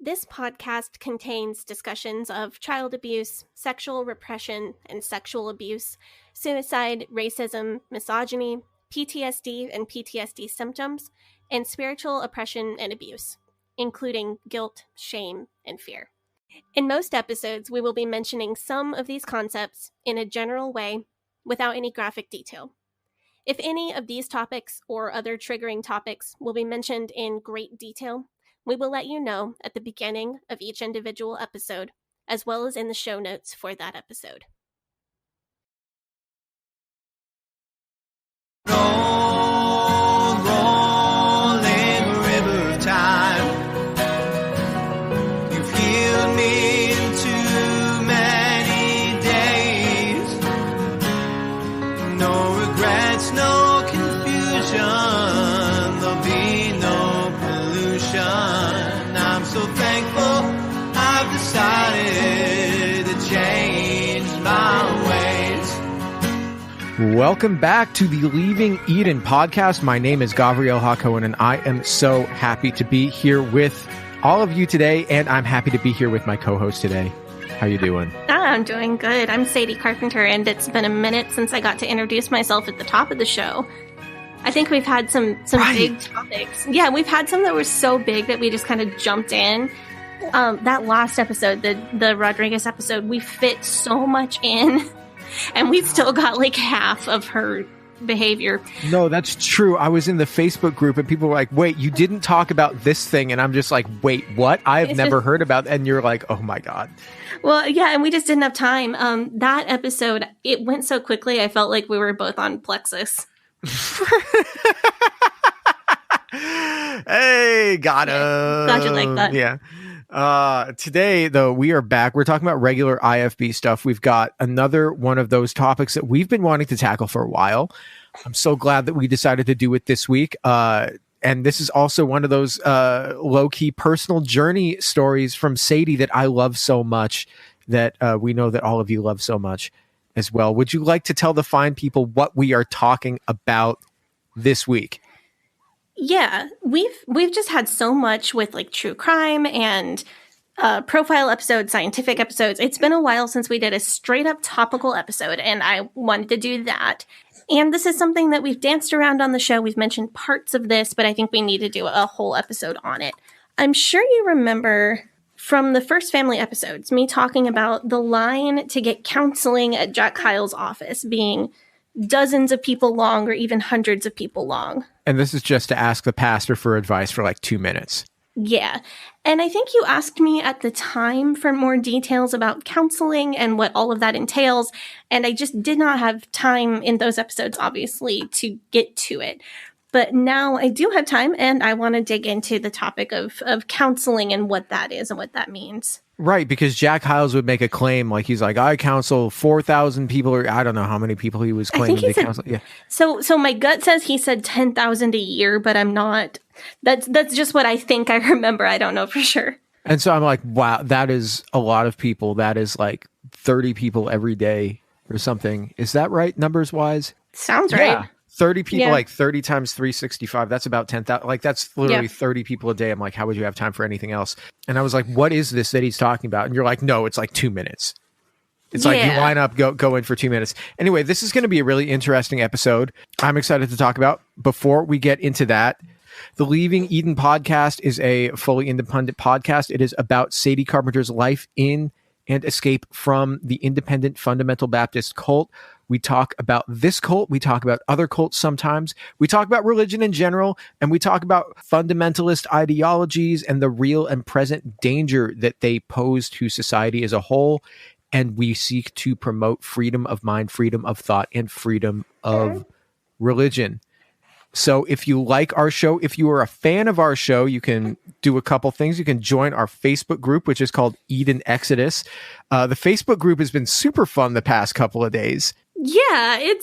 This podcast contains discussions of child abuse, sexual repression and sexual abuse, suicide, racism, misogyny, PTSD and PTSD symptoms, and spiritual oppression and abuse, including guilt, shame, and fear. In most episodes, we will be mentioning some of these concepts in a general way without any graphic detail. If any of these topics or other triggering topics will be mentioned in great detail, we will let you know at the beginning of each individual episode, as well as in the show notes for that episode. Rolling river of time, you've healed me in too many days. No regrets, no confusion, there'll be no pollution. I'm so thankful I've decided to change my ways. Welcome back to the Leaving Eden podcast. My name is Gavri'el Hakohen, and I am so happy to be here with all of you today, and I'm happy to be here with my co-host today. How you doing? I'm doing good. I'm Sadie Carpenter, and it's been a minute since I got to introduce myself at the top of the show. I think we've had some Right. big topics. Yeah, we've had some that were so big that we just kind of jumped in. That last episode, the Rodriguez episode, we fit so much in, and we still got like half of her behavior. No, that's true. I was in the Facebook group, and people were like, wait, you didn't talk about this thing. And I'm just like, wait, what? I have never heard about. And you're like, oh my God. Well, yeah, and we just didn't have time. That episode, it went so quickly, I felt like we were both on Plexus. Hey, got him. Glad you like that. Yeah. Today, though, we are back. We're talking about regular IFB stuff. We've got another one of those topics that we've been wanting to tackle for a while. I'm so glad that we decided to do it this week. And this is also one of those low-key personal journey stories from Sadie that I love so much, that we know that all of you love so much as well. Would you like to tell the fine people what we are talking about this week? Yeah, we've just had so much with like true crime and profile episodes, scientific episodes. It's been a while since we did a straight up topical episode, and I wanted to do that. And this is something that we've danced around on the show. We've mentioned parts of this, but I think we need to do a whole episode on it. I'm sure you remember from the first family episodes, me talking about the line to get counseling at Jack Kyle's office being dozens of people long or even hundreds of people long. And this is just to ask the pastor for advice for like 2 minutes. Yeah. And I think you asked me at the time for more details about counseling and what all of that entails. And I just did not have time in those episodes, obviously, to get to it. But now I do have time, and I want to dig into the topic of counseling and what that is and what that means. Right, because Jack Hyles would make a claim like he's like, I counsel 4,000 people, or I don't know how many people he was claiming to counsel. Yeah. So my gut says he said 10,000 a year, but I'm not. That's just what I think I remember. I don't know for sure. And so I'm like, wow, that is a lot of people. That is like 30 people every day or something. Is that right, numbers wise? Sounds right. Yeah. 30 people, Yeah. like 30 times 365. That's about 10,000. Like that's literally 30 people a day. I'm like, how would you have time for anything else? And I was like, what is this that he's talking about? And you're like, no, it's like 2 minutes. It's like you line up, go in for 2 minutes. Anyway, this is going to be a really interesting episode. I'm excited to talk about. Before we get into that, the Leaving Eden podcast is a fully independent podcast. It is about Sadie Carpenter's life in and escape from the independent fundamental Baptist cult. We talk about this cult. We talk about other cults sometimes. We talk about religion in general, and we talk about fundamentalist ideologies and the real and present danger that they pose to society as a whole. And we seek to promote freedom of mind, freedom of thought, and freedom of religion. So if you like our show, if you are a fan of our show, you can do a couple things. You can join our Facebook group, which is called Eden Exodus. The Facebook group has been super fun the past couple of days. Yeah, do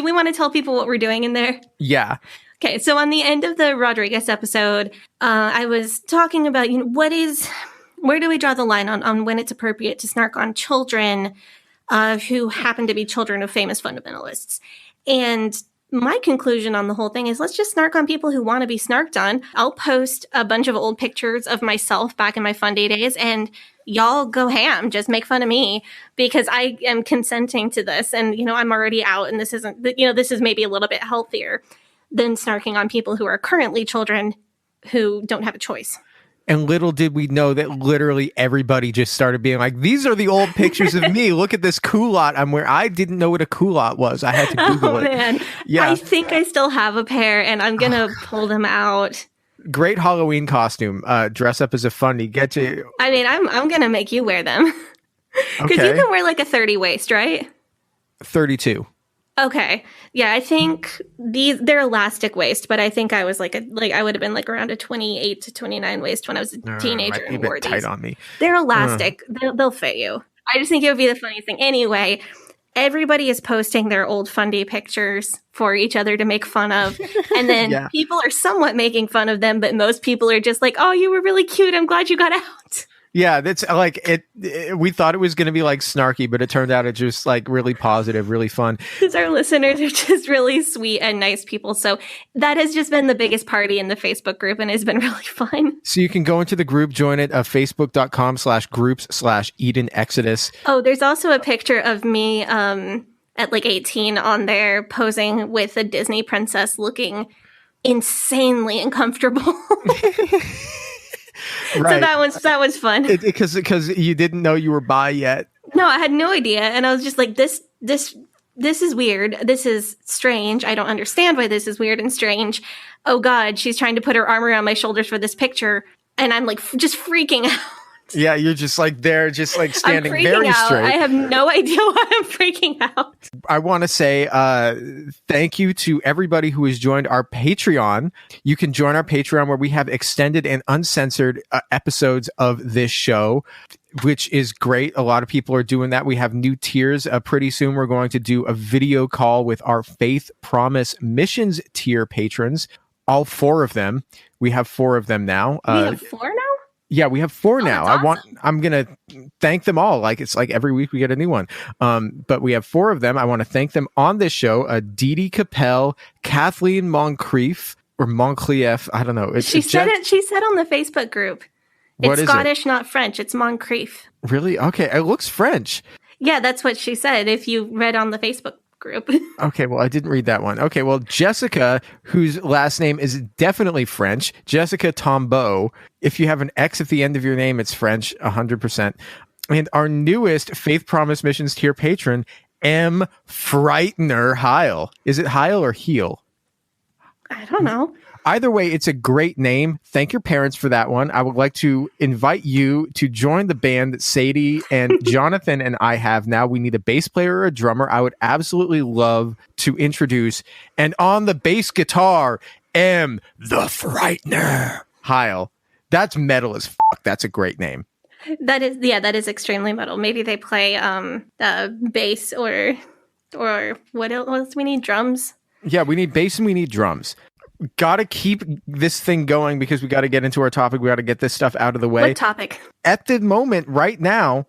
we want to tell people what we're doing in there? Yeah. Okay, so on the end of the Rodriguez episode, I was talking about, where do we draw the line on when it's appropriate to snark on children who happen to be children of famous fundamentalists? And my conclusion on the whole thing is let's just snark on people who want to be snarked on. I'll post a bunch of old pictures of myself back in my Fundy days, and y'all go ham. Just make fun of me because I am consenting to this. And, I'm already out, and this isn't, this is maybe a little bit healthier than snarking on people who are currently children who don't have a choice. And little did we know that literally everybody just started being like, these are the old pictures of me. Look at this culotte I'm wearing. I didn't know what a culotte was. I had to Google it. Man. Yeah. I think I still have a pair, and I'm going to pull them out. Great Halloween costume. Dress up as a Fundy. Get you. I mean, I'm going to make you wear them. Because you can wear like a 30 waist, right? 32. Okay. Yeah, I think they're elastic waist, but I think I was I would have been like around a 28 to 29 waist when I was a teenager and wore these. Tight on me. They're elastic. They'll fit you. I just think it would be the funny thing. Anyway, everybody is posting their old Fundy pictures for each other to make fun of. And then people are somewhat making fun of them, but most people are just like, oh, you were really cute. I'm glad you got out. Yeah, that's like it. We thought it was going to be like snarky, but it turned out it's just like really positive, really fun. Because our listeners are just really sweet and nice people. So that has just been the biggest party in the Facebook group, and it's been really fun. So you can go into the group, join it, facebook.com/groups/Eden Exodus. Oh, there's also a picture of me at like 18 on there posing with a Disney princess looking insanely uncomfortable. Right. So that was fun. Because you didn't know you were bi yet. No, I had no idea. And I was just like, this is weird. This is strange. I don't understand why this is weird and strange. Oh God, she's trying to put her arm around my shoulders for this picture. And I'm like just freaking out. Yeah, you're just like there, just like standing very straight. I have no idea why I'm freaking out. I want to say thank you to everybody who has joined our Patreon. You can join our Patreon where we have extended and uncensored episodes of this show, which is great. A lot of people are doing that. We have new tiers. Pretty soon we're going to do a video call with our Faith Promise Missions tier patrons. All 4 of them. We have 4 of them now. We have 4 now? Yeah, we have 4 now. Awesome. I'm going to thank them all. Like it's like every week we get a new one. But we have 4 of them. I want to thank them on this show. Didi Capel, Kathleen Moncrief or Monclief. I don't know. She said on the Facebook group. It's Scottish, not French. It's Moncrief. Really? Okay. It looks French. Yeah, that's what she said if you read on the Facebook group. Okay, well, I didn't read that one. Okay, well, Jessica, whose last name is definitely French, Jessica Tombeau. If you have an X at the end of your name, it's French, 100%. And our newest Faith Promise Missions tier patron, M. Frightener Heil. Is it Heil or Heel? I don't know. Either way, it's a great name. Thank your parents for that one. I would like to invite you to join the band that Sadie and Jonathan and I have now. We need a bass player or a drummer. I would absolutely love to introduce. And on the bass guitar, M. the Frightener Heil. That's metal as fuck. That's a great name. That is extremely metal. Maybe they play bass or what else we need? Drums? Yeah, we need bass and we need drums. Got to keep this thing going because we got to get into our topic. We got to get this stuff out of the way. What topic? At this moment right now,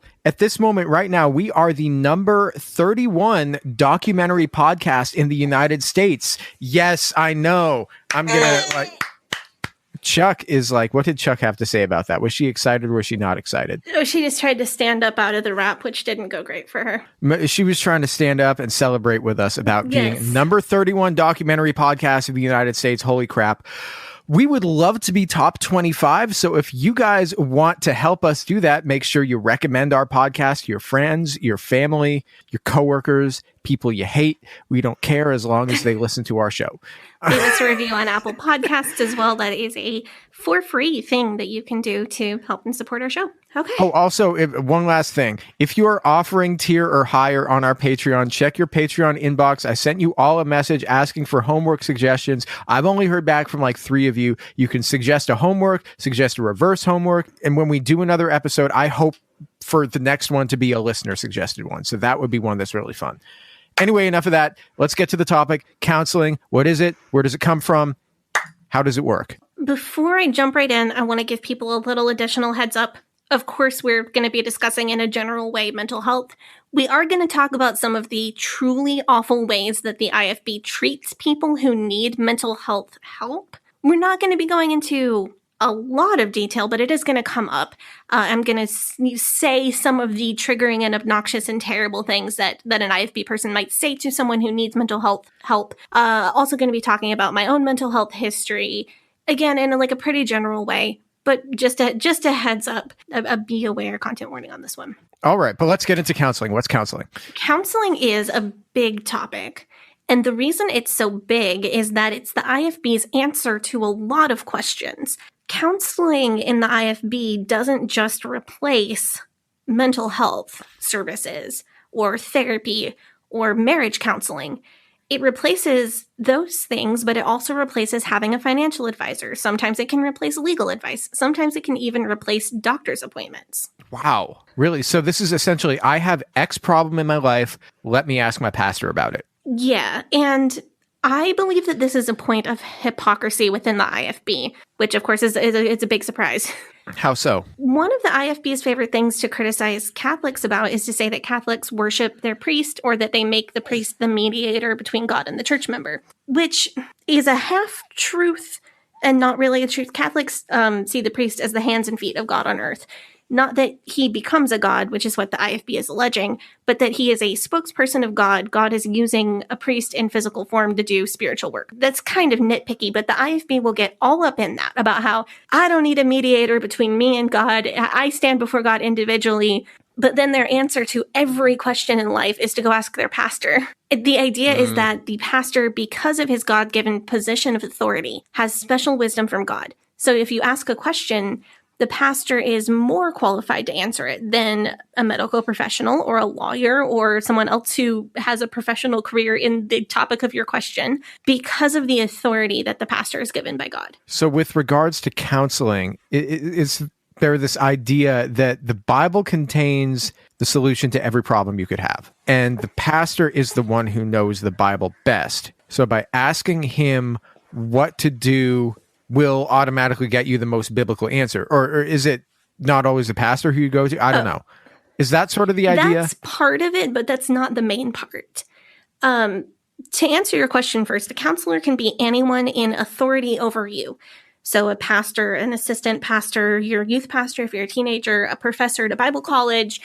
we are the number 31 documentary podcast in the United States. Yes, I know. I'm going to Chuck is like, what did Chuck have to say about that? Was she excited or was she not excited? Oh, she just tried to stand up out of the rap, which didn't go great for her. She was trying to stand up and celebrate with us about being number 31 documentary podcast in the United States. Holy crap. We would love to be top 25. So if you guys want to help us do that, make sure you recommend our podcast to your friends, your family, your coworkers, people you hate. We don't care as long as they listen to our show. Leave us a review on Apple Podcasts as well. That is a for free thing that you can do to help and support our show. Okay. Oh, also, one last thing. If you are offering tier or higher on our Patreon, check your Patreon inbox. I sent you all a message asking for homework suggestions. I've only heard back from like 3 of you. You can suggest a homework, suggest a reverse homework. And when we do another episode, I hope for the next one to be a listener suggested one. So that would be one that's really fun. Anyway, enough of that. Let's get to the topic. Counseling. What is it? Where does it come from? How does it work? Before I jump right in, I want to give people a little additional heads up. of course, we're going to be discussing in a general way mental health. We are going to talk about some of the truly awful ways that the IFB treats people who need mental health help. We're not going to be going into a lot of detail, but it is going to come up. I'm going to say some of the triggering and obnoxious and terrible things that an IFB person might say to someone who needs mental health help. Also going to be talking about my own mental health history, again, in a pretty general way. But just a heads up, a be aware content warning on this one. All right, but let's get into counseling. What's counseling? Counseling is a big topic. And the reason it's so big is that it's the IFB's answer to a lot of questions. Counseling in the IFB doesn't just replace mental health services or therapy or marriage counseling. It replaces those things, but it also replaces having a financial advisor. Sometimes it can replace legal advice. Sometimes it can even replace doctor's appointments. Wow. Really? So this is essentially, I have X problem in my life. Let me ask my pastor about it. Yeah. And I believe that this is a point of hypocrisy within the IFB, which of course is a big surprise. How so? One of the IFB's favorite things to criticize Catholics about is to say that Catholics worship their priest or that they make the priest the mediator between God and the church member, which is a half-truth and not really a truth. Catholics see the priest as the hands and feet of God on earth. Not that he becomes a god, which is what the IFB is alleging, but that he is a spokesperson of God. God is using a priest in physical form to do spiritual work. That's kind of nitpicky, but the IFB will get all up in that about how I don't need a mediator between me and God. I stand before God individually. But then their answer to every question in life is to go ask their pastor. The idea is that the pastor, because of his God-given position of authority, has special wisdom from God. So if you ask a question, the pastor is more qualified to answer it than a medical professional or a lawyer or someone else who has a professional career in the topic of your question because of the authority that the pastor is given by God. So with regards to counseling, is there this idea that the Bible contains the solution to every problem you could have, and the pastor is the one who knows the Bible best. So by asking him what to do will automatically get you the most biblical answer? Or is it not always the pastor who you go to? I don't know. Is that sort of the idea? That's part of it, but that's not the main part. To answer your question first, a counselor can be anyone in authority over you. So a pastor, an assistant pastor, your youth pastor, if you're a teenager, a professor at a Bible college,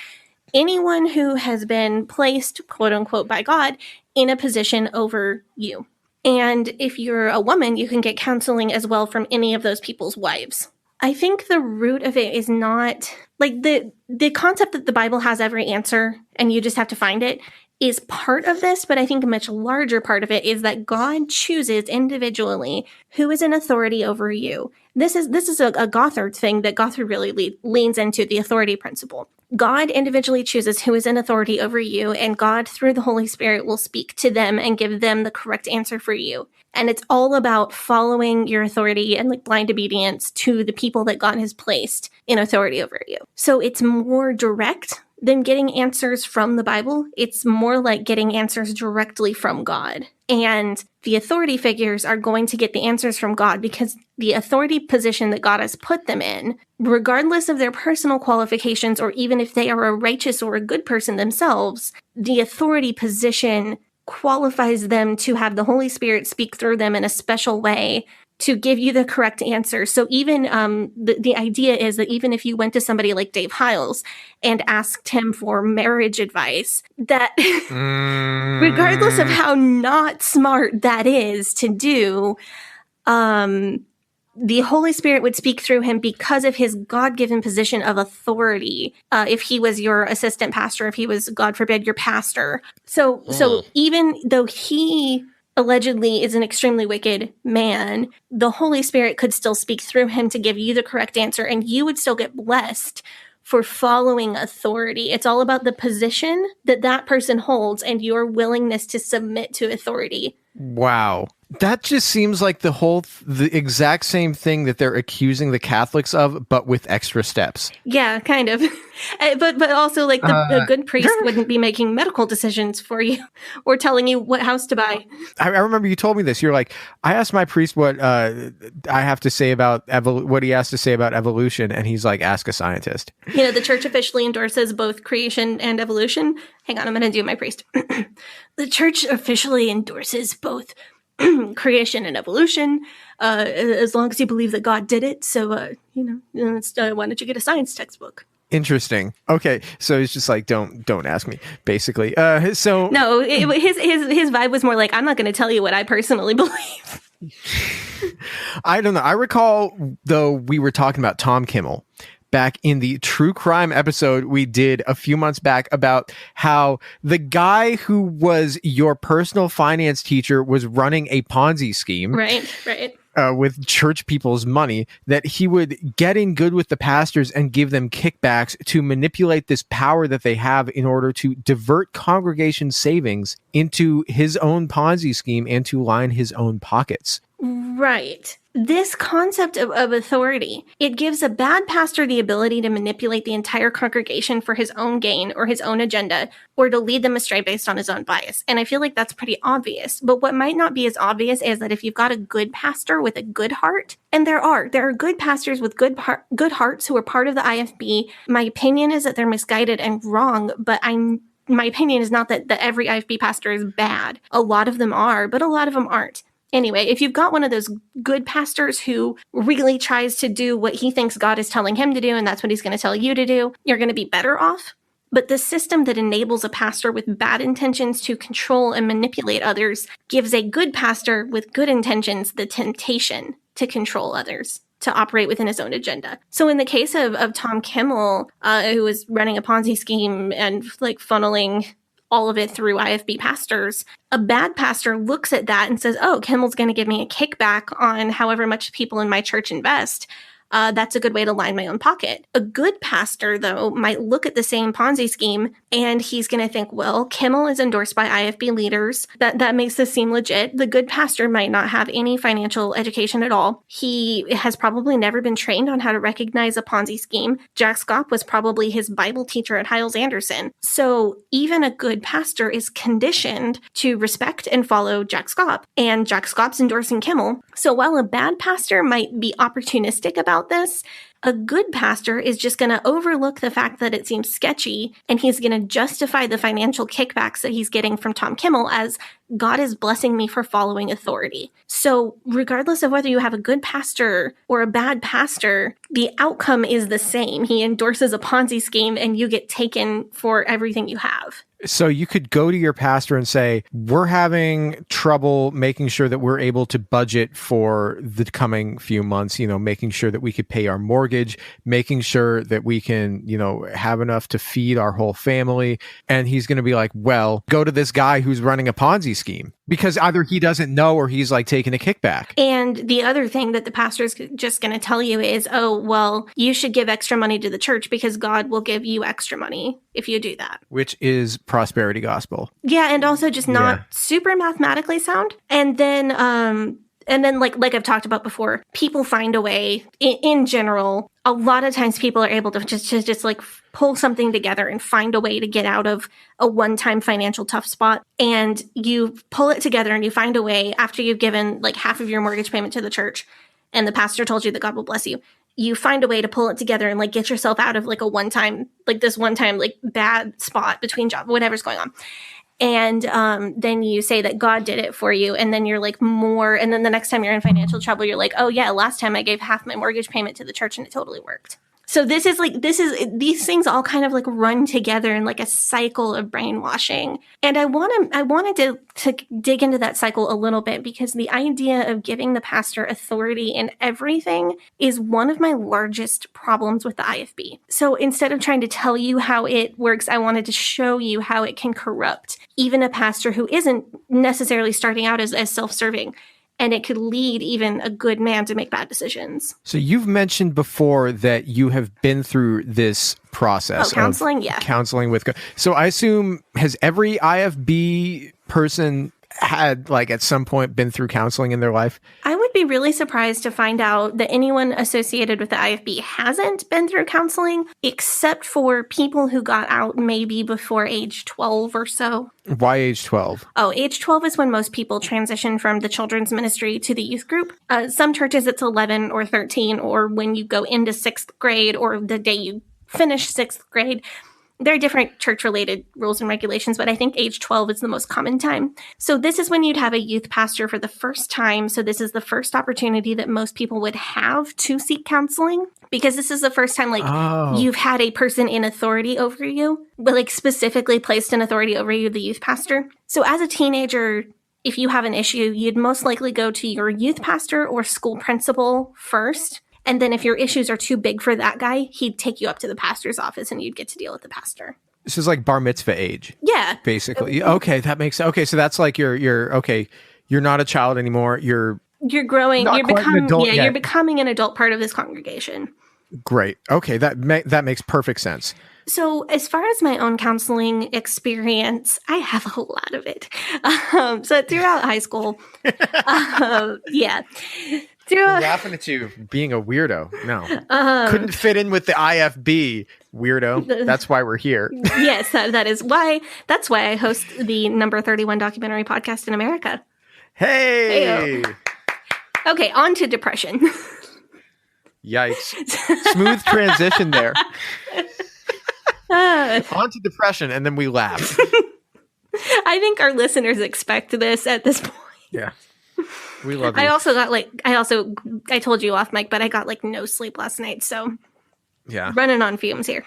anyone who has been placed, quote unquote, by God in a position over you. And if you're a woman, you can get counseling as well from any of those people's wives. I think the root of it is not like the concept that the Bible has every answer and you just have to find it is part of this, but I think a much larger part of it is that God chooses individually who is in authority over you. This is a Gothard thing that Gothard really leans into, the authority principle. God individually chooses who is in authority over you, and God, through the Holy Spirit, will speak to them and give them the correct answer for you. And it's all about following your authority and blind obedience to the people that God has placed in authority over you. So it's more direct than getting answers from the Bible. It's more like getting answers directly from God. And the authority figures are going to get the answers from God because the authority position that God has put them in, regardless of their personal qualifications or even if they are a righteous or a good person themselves, the authority position qualifies them to have the Holy Spirit speak through them in a special way to give you the correct answer. So even the idea is that even if you went to somebody like Dave Hiles and asked him for marriage advice, that regardless of how not smart that is to do, the Holy Spirit would speak through him because of his God-given position of authority. If he was your assistant pastor, if he was, God forbid, your pastor. So even though he allegedly is an extremely wicked man, the Holy Spirit could still speak through him to give you the correct answer, and you would still get blessed for following authority. It's all about the position that person holds and your willingness to submit to authority. Wow. That just seems like the exact same thing that they're accusing the Catholics of, but with extra steps. Yeah, kind of. But also, like, the good priest wouldn't be making medical decisions for you or telling you what house to buy. I remember you told me this. You're like, I asked my priest what I have to say about what he has to say about evolution, and he's like, ask a scientist. The church officially endorses both creation and evolution. Hang on, I'm going to do my priest. The church officially endorses both creation and evolution, as long as you believe that God did it. So, why don't you get a science textbook? Interesting. Okay, so it's just like, don't ask me, basically. So no, his vibe was more like, I'm not going to tell you what I personally believe. I don't know. I recall, though, we were talking about Tom Kimmel back in the true crime episode we did a few months back about how the guy who was your personal finance teacher was running a Ponzi scheme. Right. With church people's money, that he would get in good with the pastors and give them kickbacks to manipulate this power that they have in order to divert congregation savings into his own Ponzi scheme and to line his own pockets. Right. This concept of authority, it gives a bad pastor the ability to manipulate the entire congregation for his own gain or his own agenda, or to lead them astray based on his own bias. And I feel like that's pretty obvious. But what might not be as obvious is that if you've got a good pastor with a good heart, and there are good pastors with good hearts who are part of the IFB, my opinion is that they're misguided and wrong, but my opinion is not that every IFB pastor is bad. A lot of them are, but a lot of them aren't. Anyway, if you've got one of those good pastors who really tries to do what he thinks God is telling him to do, and that's what he's going to tell you to do, you're going to be better off. But the system that enables a pastor with bad intentions to control and manipulate others gives a good pastor with good intentions the temptation to control others, to operate within his own agenda. So in the case of Tom Kimmel, who was running a Ponzi scheme and like funneling all of it through IFB pastors, a bad pastor looks at that and says, oh, Kimmel's going to give me a kickback on however much people in my church invest. That's a good way to line my own pocket. A good pastor, though, might look at the same Ponzi scheme and he's going to think, well, Kimmel is endorsed by IFB leaders. That makes this seem legit. The good pastor might not have any financial education at all. He has probably never been trained on how to recognize a Ponzi scheme. Jack Scopp was probably his Bible teacher at Hyles Anderson. So even a good pastor is conditioned to respect and follow Jack Scopp. And Jack Scopp's endorsing Kimmel. So while a bad pastor might be opportunistic about this, a good pastor is just going to overlook the fact that it seems sketchy, and he's going to justify the financial kickbacks that he's getting from Tom Kimmel as God is blessing me for following authority. So regardless of whether you have a good pastor or a bad pastor, the outcome is the same. He endorses a Ponzi scheme and you get taken for everything you have. So you could go to your pastor and say, we're having trouble making sure that we're able to budget for the coming few months, making sure that we could pay our mortgage, making sure that we can, have enough to feed our whole family. And he's going to be like, well, go to this guy who's running a Ponzi scheme, because either he doesn't know or he's like taking a kickback. And the other thing that the pastor is just going to tell you is, oh, well, you should give extra money to the church because God will give you extra money if you do that. Which is prosperity gospel. Yeah, and also just not super mathematically sound. And then like I've talked about before, people find a way in general. A lot of times people are able to just like pull something together and find a way to get out of a one-time financial tough spot. And you pull it together and you find a way after you've given like half of your mortgage payment to the church and the pastor told you that God will bless you. You find a way to pull it together and like get yourself out of like this one time like bad spot between jobs, whatever's going on. And then you say that God did it for you. And then you're like more. And then the next time you're in financial trouble, you're like, oh yeah, last time I gave half my mortgage payment to the church and it totally worked. So these things all kind of like run together in like a cycle of brainwashing. And I wanted to dig into that cycle a little bit because the idea of giving the pastor authority in everything is one of my largest problems with the IFB. So instead of trying to tell you how it works, I wanted to show you how it can corrupt even a pastor who isn't necessarily starting out as self-serving. And it could lead even a good man to make bad decisions. So you've mentioned before that you have been through this process. Oh, counseling? Yeah. Counseling with. So I assume, has every IFB person had like at some point been through counseling in their life? I would be really surprised to find out that anyone associated with the IFB hasn't been through counseling, except for people who got out maybe before age 12 or so. Why age 12? Oh, age 12 is when most people transition from the children's ministry to the youth group. Some churches it's 11 or 13, or when you go into 6th grade, or the day you finish 6th grade. There are different church-related rules and regulations, but I think age 12 is the most common time. So this is when you'd have a youth pastor for the first time. So this is the first opportunity that most people would have to seek counseling, because this is the first time you've had a person in authority over you, but like specifically placed in authority over you, the youth pastor. So as a teenager, if you have an issue, you'd most likely go to your youth pastor or school principal first. And then if your issues are too big for that guy, he'd take you up to the pastor's office and you'd get to deal with the pastor. This is like bar mitzvah age. Yeah. Basically. Okay, that makes sense. Okay, so that's like you're okay, you're not a child anymore. You're growing, you're becoming an adult part of this congregation. Great. Okay, that makes perfect sense. So as far as my own counseling experience, I have a lot of it. So throughout high school, I'm laughing at you being a weirdo. No. Couldn't fit in with the IFB, weirdo. That's why we're here. Yes, that is why. That's why I host the number 31 documentary podcast in America. Hey! Hey-o. Okay, on to depression. Yikes. Smooth transition there. On to depression, and then we laugh. I think our listeners expect this at this point. Yeah. We love you. I told you off mic, but I got like no sleep last night. So yeah, running on fumes here.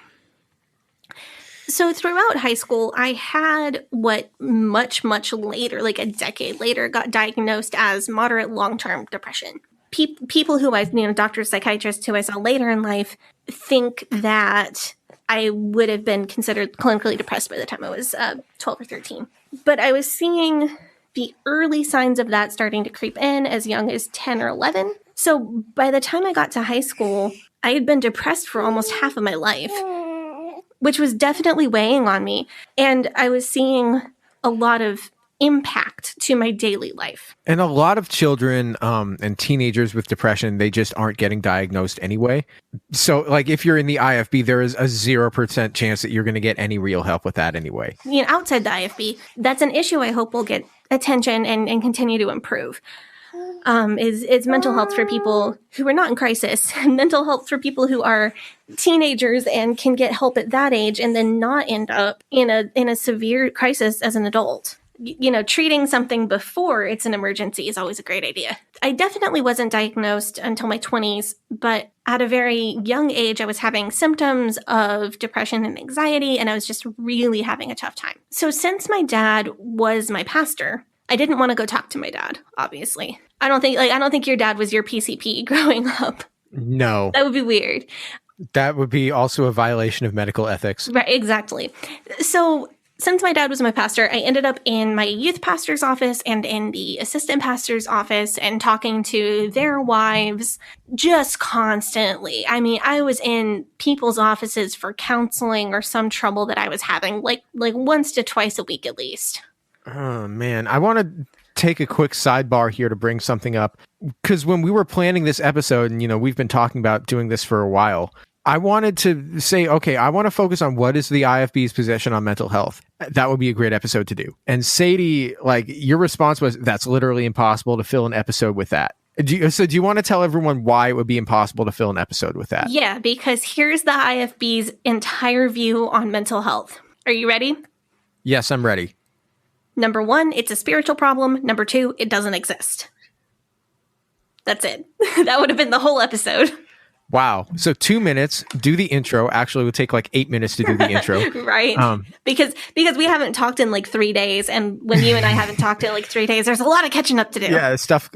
So throughout high school, I had what much later, like a decade later, got diagnosed as moderate long-term depression. People who doctors, psychiatrists who I saw later in life think that I would have been considered clinically depressed by the time I was 12 or 13. But I was seeing the early signs of that starting to creep in as young as 10 or 11. So by the time I got to high school, I had been depressed for almost half of my life, which was definitely weighing on me. And I was seeing a lot of impact to my daily life. And a lot of children and teenagers with depression, they just aren't getting diagnosed anyway. So like if you're in the IFB, there is a 0% chance that you're going to get any real help with that anyway. Outside the IFB, that's an issue I hope will get attention and continue to improve. Is mental health for people who are not in crisis, mental health for people who are teenagers and can get help at that age and then not end up in a severe crisis as an adult. Treating something before it's an emergency is always a great idea. I definitely wasn't diagnosed until my 20s, but at a very young age, I was having symptoms of depression and anxiety, and I was just really having a tough time. So since my dad was my pastor, I didn't want to go talk to my dad, obviously. I don't think your dad was your PCP growing up. No. That would be weird. That would be also a violation of medical ethics. Right, exactly. So since my dad was my pastor, I ended up in my youth pastor's office and in the assistant pastor's office and talking to their wives just constantly. I mean, I was in people's offices for counseling or some trouble that I was having, like once to twice a week at least. Oh, man. I want to take a quick sidebar here to bring something up. Because when we were planning this episode, and, we've been talking about doing this for a while, I wanted to say, okay, I want to focus on what is the IFB's position on mental health. That would be a great episode to do. And Sadie, your response was, that's literally impossible to fill an episode with that. Do you want to tell everyone why it would be impossible to fill an episode with that? Yeah, because here's the IFB's entire view on mental health. Are you ready? Yes, I'm ready. Number 1, it's a spiritual problem. Number 2, it doesn't exist. That's it. That would have been the whole episode. Wow. So 2 minutes, do the intro. Actually, it would take 8 minutes to do the intro. Right. Because we haven't talked in 3 days. And when you and I haven't talked in 3 days, there's a lot of catching up to do. Yeah, stuff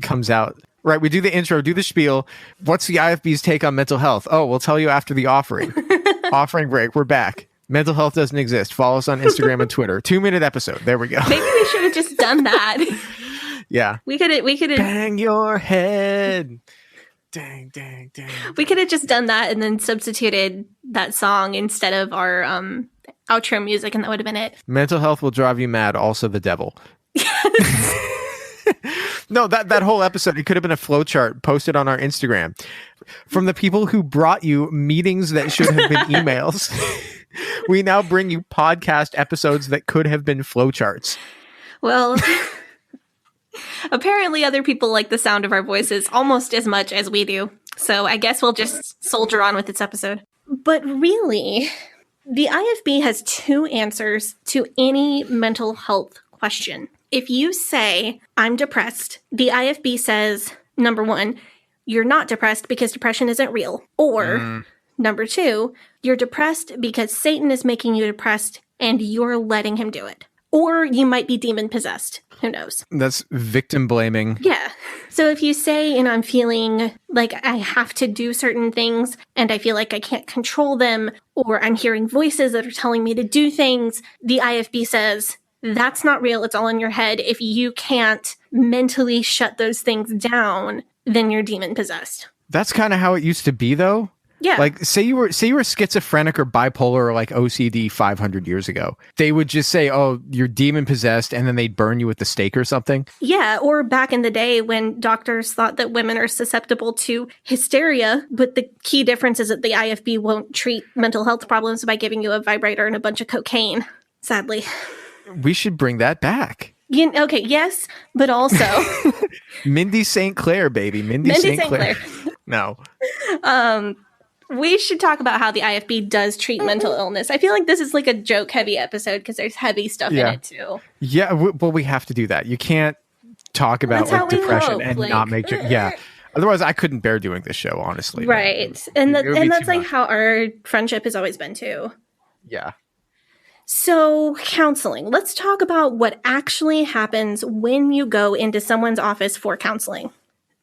comes out. Right. We do the intro, do the spiel. What's the IFB's take on mental health? Oh, we'll tell you after the offering. Offering break. We're back. Mental health doesn't exist. Follow us on Instagram and Twitter. 2-minute episode. There we go. Maybe we should have just done that. Yeah. We could have bang your head. Dang, dang, dang. We could have just done that and then substituted that song instead of our outro music, and that would have been it. Mental health will drive you mad. Also the devil. No, that whole episode, it could have been a flowchart posted on our Instagram. From the people who brought you meetings that should have been emails, we now bring you podcast episodes that could have been flowcharts. Well, apparently other people like the sound of our voices almost as much as we do. So I guess we'll just soldier on with this episode. But really, the IFB has 2 answers to any mental health question. If you say, I'm depressed, the IFB says, number 1, you're not depressed because depression isn't real. Or, number 2, you're depressed because Satan is making you depressed and you're letting him do it. Or you might be demon possessed. Who knows? That's victim blaming. Yeah. So if you say, I'm feeling like I have to do certain things and I feel like I can't control them, or I'm hearing voices that are telling me to do things, the IFB says, that's not real. It's all in your head. If you can't mentally shut those things down, then you're demon possessed. That's kind of how it used to be, though. Yeah. Like, say you were schizophrenic or bipolar or like OCD 500 years ago. They would just say, oh, you're demon possessed, and then they'd burn you with the stake or something. Yeah. Or back in the day when doctors thought that women are susceptible to hysteria, but the key difference is that the IFB won't treat mental health problems by giving you a vibrator and a bunch of cocaine, sadly. We should bring that back. Okay, yes, but also... Mindy St. Clair, baby. Mindy St. Clair. No. We should talk about how the IFB does treat mental illness. I feel like this is like a joke-heavy episode because there's heavy stuff in it, too. Yeah, well, we have to do that. You can't talk about like depression and not make jokes. Yeah. Otherwise, I couldn't bear doing this show, honestly. Right. And that's like how our friendship has always been, too. Yeah. So, counseling. Let's talk about what actually happens when you go into someone's office for counseling.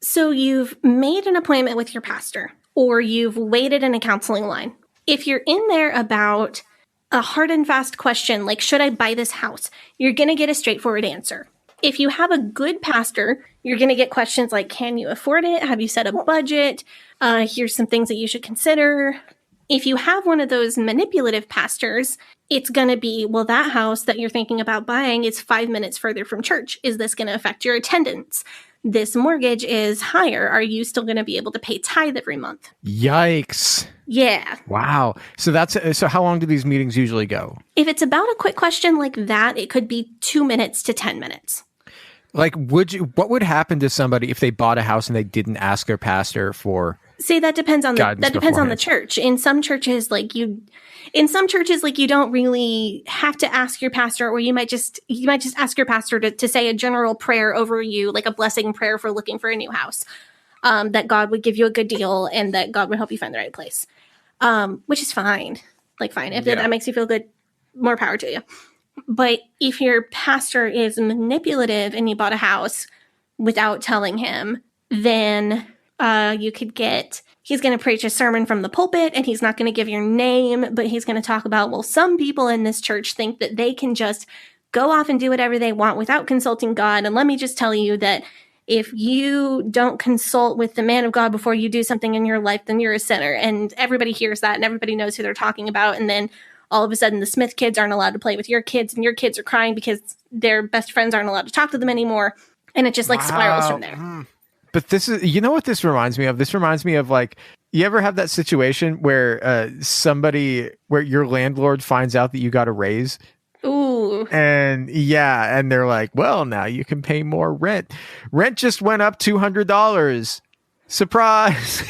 So, you've made an appointment with your pastor, or you've waited in a counseling line. If you're in there about a hard and fast question, like, should I buy this house? You're going to get a straightforward answer. If you have a good pastor, you're going to get questions like, can you afford it? Have you set a budget? Here's some things that you should consider. If you have one of those manipulative pastors, it's going to be, well, that house that you're thinking about buying is 5 minutes further from church. Is this going to affect your attendance? This mortgage is higher. Are you still going to be able to pay tithe every month? Yikes. Yeah. Wow. So how long do these meetings usually go? If it's about a quick question like that, it could be 2 minutes to 10 minutes. Like, what would happen to somebody if they bought a house and they didn't ask their pastor for... See, that depends on the church. In some churches, you don't really have to ask your pastor, or you might just ask your pastor to say a general prayer over you, like a blessing prayer for looking for a new house, that God would give you a good deal and that God would help you find the right place, which is fine. Fine. If that makes you feel good, more power to you. But if your pastor is manipulative and you bought a house without telling him, then you could he's going to preach a sermon from the pulpit, and he's not going to give your name, but he's going to talk about, well, some people in this church think that they can just go off and do whatever they want without consulting God. And let me just tell you that if you don't consult with the man of God before you do something in your life, then you're a sinner. And everybody hears that, and everybody knows who they're talking about. And then all of a sudden the Smith kids aren't allowed to play with your kids, and your kids are crying because their best friends aren't allowed to talk to them anymore. And it just spirals from there. But this is, you know what this reminds me of? This reminds me of you ever have that situation where where your landlord finds out that you got a raise? Ooh. And they're like, well, now you can pay more rent. Rent just went up $200. Surprise.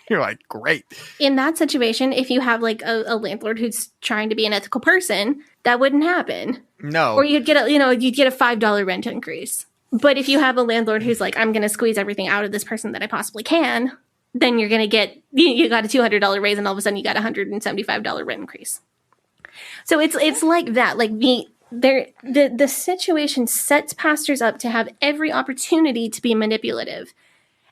You're like, great. In that situation, if you have a landlord who's trying to be an ethical person, that wouldn't happen. No. Or you'd get a $5 rent increase. But if you have a landlord who's like, I'm going to squeeze everything out of this person that I possibly can, then you're going to you got a $200 raise, and all of a sudden you got a $175 rent increase. So it's like that. The situation sets pastors up to have every opportunity to be manipulative.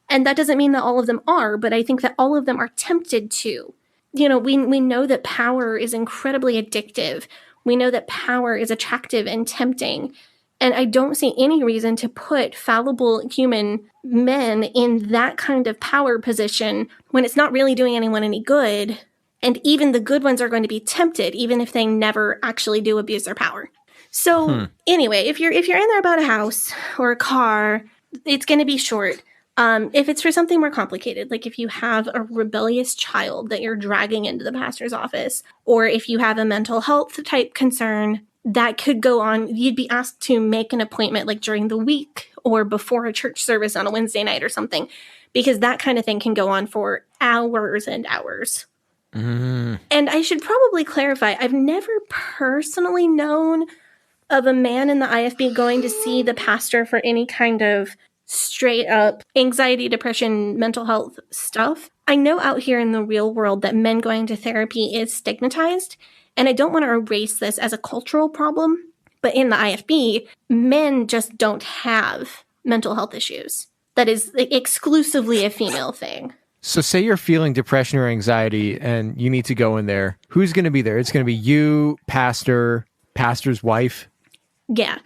And that doesn't mean that all of them are, but I think that all of them are tempted to. We know that power is incredibly addictive. We know that power is attractive and tempting. And I don't see any reason to put fallible human men in that kind of power position when it's not really doing anyone any good. And even the good ones are going to be tempted, even if they never actually do abuse their power. So anyway, if you're in there about a house or a car, it's going to be short. If it's for something more complicated, like if you have a rebellious child that you're dragging into the pastor's office, or if you have a mental health type concern, that could go on. You'd be asked to make an appointment like during the week or before a church service on a Wednesday night or something, because that kind of thing can go on for hours and hours. And I should probably clarify, I've never personally known of a man in the IFB going to see the pastor for any kind of straight up anxiety, depression, mental health stuff. I know out here in the real world that men going to therapy is stigmatized, and I don't want to erase this as a cultural problem, but in the IFB, men just don't have mental health issues. That is exclusively a female thing. So say you're feeling depression or anxiety and you need to go in there. Who's going to be there? It's going to be you, pastor's wife. Yeah.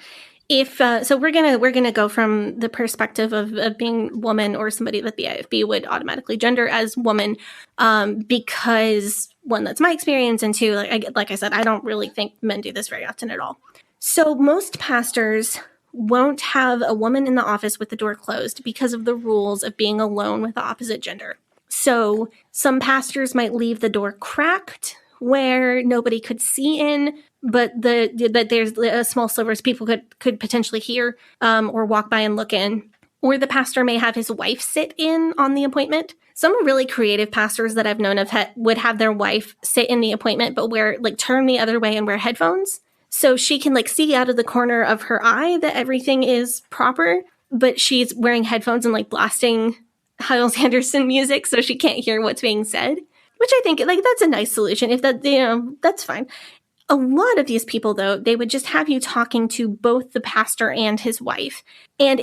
If so, we're gonna go from the perspective of being woman, or somebody that the IFB would automatically gender as woman, because one, that's my experience, and two, like I said, I don't really think men do this very often at all. So most pastors won't have a woman in the office with the door closed because of the rules of being alone with the opposite gender. So some pastors might leave the door cracked where nobody could see in, but there's a small slivers people could potentially hear or walk by and look in. Or the pastor may have his wife sit in on the appointment. Some really creative pastors that I've known of would have their wife sit in the appointment, but turn the other way and wear headphones. So she can see out of the corner of her eye that everything is proper, but she's wearing headphones and blasting Hyles Anderson music so she can't hear what's being said, which I think that's a nice solution. If that, that's fine. A lot of these people, though, they would just have you talking to both the pastor and his wife. And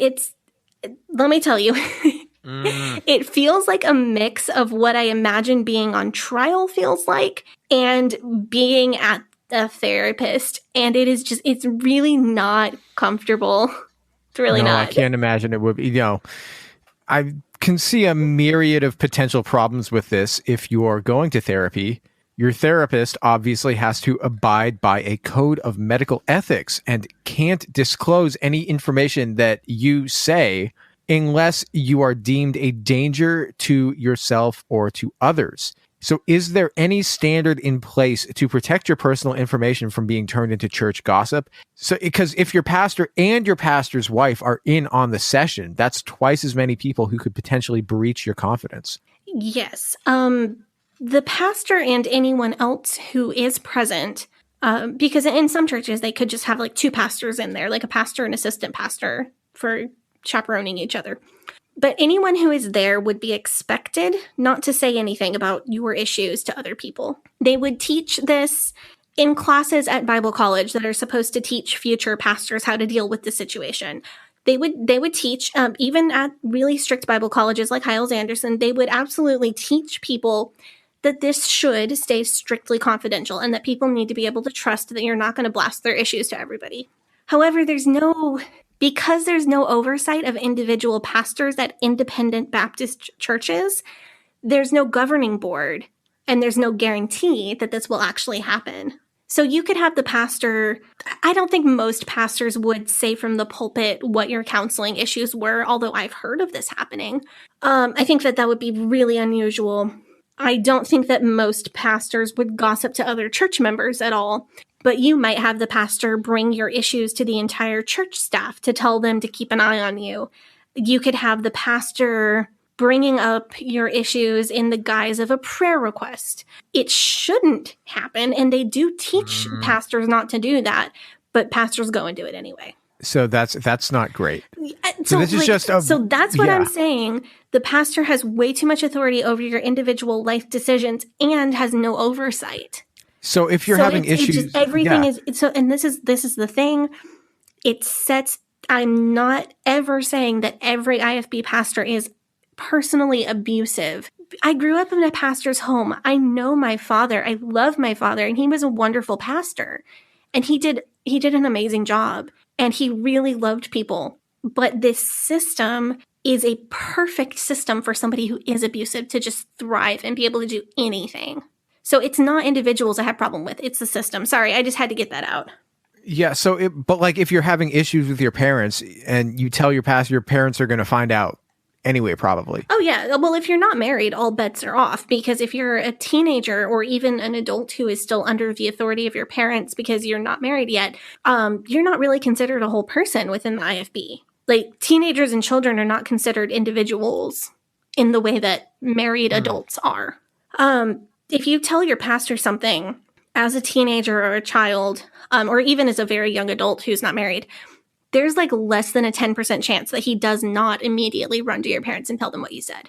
let me tell you, it feels like a mix of what I imagine being on trial feels like and being at a therapist. And it's really not comfortable. It's really not. I can't imagine it would be. I can see a myriad of potential problems with this. If you are going to therapy, your therapist obviously has to abide by a code of medical ethics and can't disclose any information that you say unless you are deemed a danger to yourself or to others. So is there any standard in place to protect your personal information from being turned into church gossip? So, because if your pastor and your pastor's wife are in on the session, that's twice as many people who could potentially breach your confidence. Yes. The pastor and anyone else who is present, because in some churches, they could just have two pastors in there, like a pastor and assistant pastor for chaperoning each other. But anyone who is there would be expected not to say anything about your issues to other people. They would teach this in classes at Bible college that are supposed to teach future pastors how to deal with the situation. They would teach, even at really strict Bible colleges like Hyles Anderson, they would absolutely teach people that this should stay strictly confidential and that people need to be able to trust that you're not going to blast their issues to everybody. However, because there's no oversight of individual pastors at independent Baptist churches, there's no governing board and there's no guarantee that this will actually happen. So you could have the pastor, I don't think most pastors would say from the pulpit what your counseling issues were, although I've heard of this happening. I think that would be really unusual. I don't think that most pastors would gossip to other church members at all. But you might have the pastor bring your issues to the entire church staff to tell them to keep an eye on you. You could have the pastor bringing up your issues in the guise of a prayer request. It shouldn't happen, and they do teach pastors not to do that, but pastors go and do it anyway. So that's not great. So this is just so that's what I'm saying. The pastor has way too much authority over your individual life decisions and has no oversight. So if you're having issues, everything is so. And this is the thing. I'm not ever saying that every IFB pastor is personally abusive. I grew up in a pastor's home. I know my father. I love my father, and he was a wonderful pastor, and he did an amazing job, and he really loved people. But this system is a perfect system for somebody who is abusive to just thrive and be able to do anything. So it's not individuals I have problem with. It's the system. Sorry, I just had to get that out. Yeah. So, but like if you're having issues with your parents and you tell your parents are going to find out anyway, probably. Oh, yeah. Well, if you're not married, all bets are off, because if you're a teenager or even an adult who is still under the authority of your parents because you're not married yet, you're not really considered a whole person within the IFB. Like, teenagers and children are not considered individuals in the way that married adults are. If you tell your pastor something as a teenager or a child, or even as a very young adult who's not married, there's like less than a 10% chance that he does not immediately run to your parents and tell them what you said.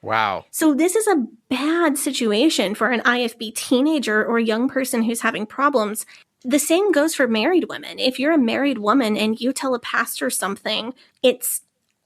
Wow. So this is a bad situation for an IFB teenager or young person who's having problems. The same goes for married women. If you're a married woman and you tell a pastor something, it's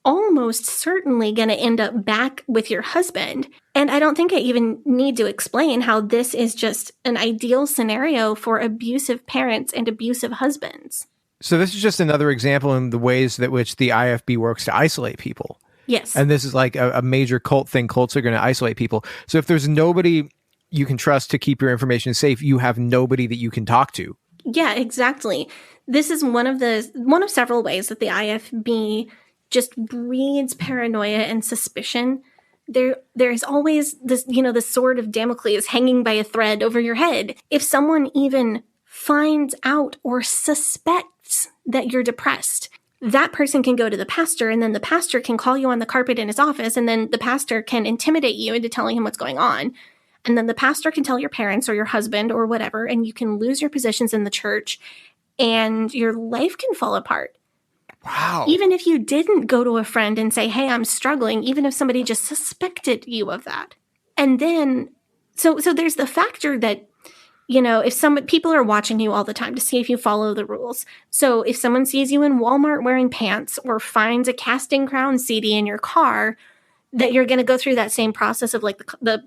almost certainly going to end up back with your husband. And I don't think I even need to explain how this is just an ideal scenario for abusive parents and abusive husbands. So this is just another example in the ways that which the IFB works to isolate people. Yes. And this is like a major cult thing. Cults are going to isolate people. So if there's nobody you can trust to keep your information safe, you have nobody that you can talk to. Yeah, exactly. This is one of several ways that the IFB just breeds paranoia and suspicion. There's always this, the sword of Damocles hanging by a thread over your head. If someone even finds out or suspects that you're depressed, that person can go to the pastor, and then the pastor can call you on the carpet in his office, and then the pastor can intimidate you into telling him what's going on. And then the pastor can tell your parents or your husband or whatever, and you can lose your positions in the church, and your life can fall apart. Wow. Even if you didn't go to a friend and say, hey, I'm struggling, even if somebody just suspected you of that. And then, so there's the factor that, if people are watching you all the time to see if you follow the rules. So if someone sees you in Walmart wearing pants or finds a Casting Crown CD in your car, that you're going to go through that same process of like the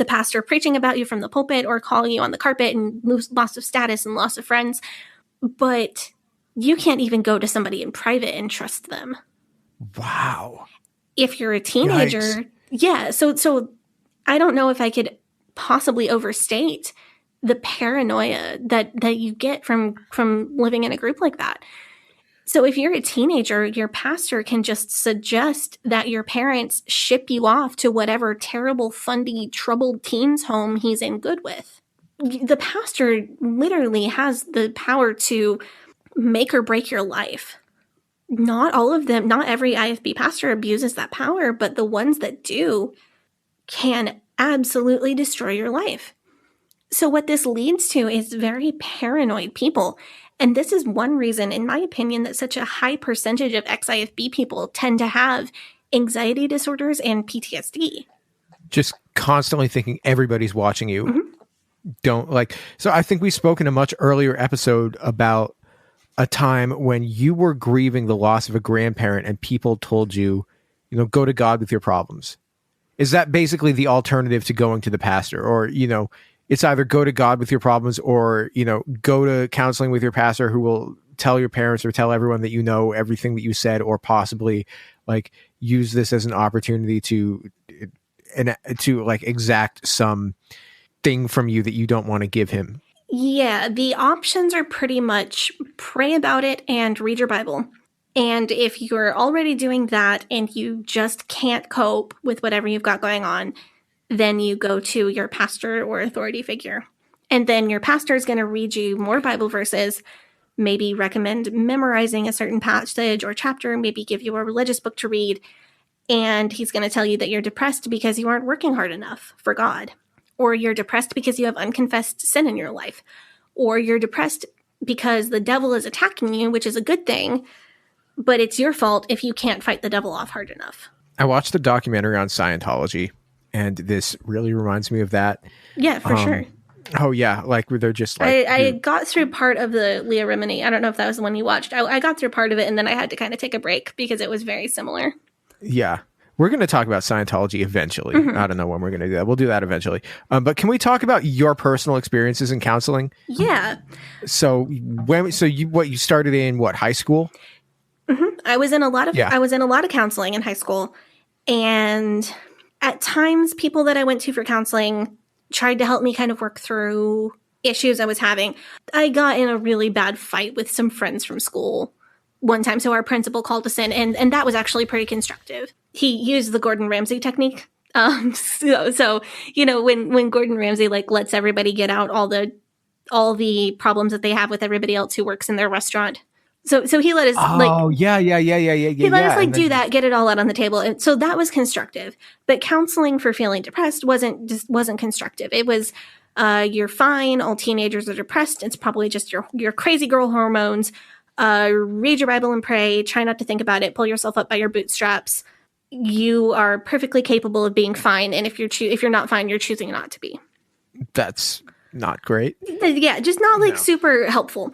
pastor preaching about you from the pulpit or calling you on the carpet and loss of status and loss of friends. But you can't even go to somebody in private and trust them. Wow. If you're a teenager, yikes. Yeah. So I don't know if I could possibly overstate the paranoia that you get from living in a group like that. So if you're a teenager, your pastor can just suggest that your parents ship you off to whatever terrible, fundy, troubled teens home he's in good with. The pastor literally has the power to make or break your life. Not all of them, not every IFB pastor abuses that power, but the ones that do can absolutely destroy your life. So what this leads to is very paranoid people. And this is one reason, in my opinion, that such a high percentage of ex-IFB people tend to have anxiety disorders and PTSD. Just constantly thinking everybody's watching you. Mm-hmm. So I think we spoke in a much earlier episode about a time when you were grieving the loss of a grandparent and people told you, go to God with your problems. Is that basically the alternative to going to the pastor? Or, it's either go to God with your problems or, go to counseling with your pastor who will tell your parents or tell everyone that everything that you said, or possibly like use this as an opportunity to like exact some thing from you that you don't want to give him. Yeah, the options are pretty much pray about it and read your Bible. And if you're already doing that and you just can't cope with whatever you've got going on, then you go to your pastor or authority figure. And then your pastor is going to read you more Bible verses, maybe recommend memorizing a certain passage or chapter, maybe give you a religious book to read. And he's going to tell you that you're depressed because you aren't working hard enough for God. Or you're depressed because you have unconfessed sin in your life. Or you're depressed because the devil is attacking you, which is a good thing, but it's your fault if you can't fight the devil off hard enough. I watched a documentary on Scientology, and this really reminds me of that. Yeah, for sure. Oh, yeah. Like, they're just like... I got through part of the Leah Remini. I don't know if that was the one you watched. I got through part of it, and then I had to kind of take a break because it was very similar. Yeah. We're going to talk about Scientology eventually. Mm-hmm. I don't know when we're going to do that. We'll do that eventually. But can we talk about your personal experiences in counseling? Yeah. So you started in what, high school? Mm-hmm. I was in a lot of counseling in high school, and at times people that I went to for counseling tried to help me kind of work through issues I was having. I got in a really bad fight with some friends from school one time. So our principal called us in, and that was actually pretty constructive. He used the Gordon Ramsay technique. So when Gordon Ramsay like lets everybody get out all the problems that they have with everybody else who works in their restaurant. So he let us he let us do that, get it all out on the table. And so that was constructive. But counseling for feeling depressed wasn't constructive. It was you're fine, all teenagers are depressed. It's probably just your crazy girl hormones. Read your Bible and pray, try not to think about it, pull yourself up by your bootstraps. You are perfectly capable of being fine, and if you're not fine, you're choosing not to be. That's not great. Yeah, just not super helpful.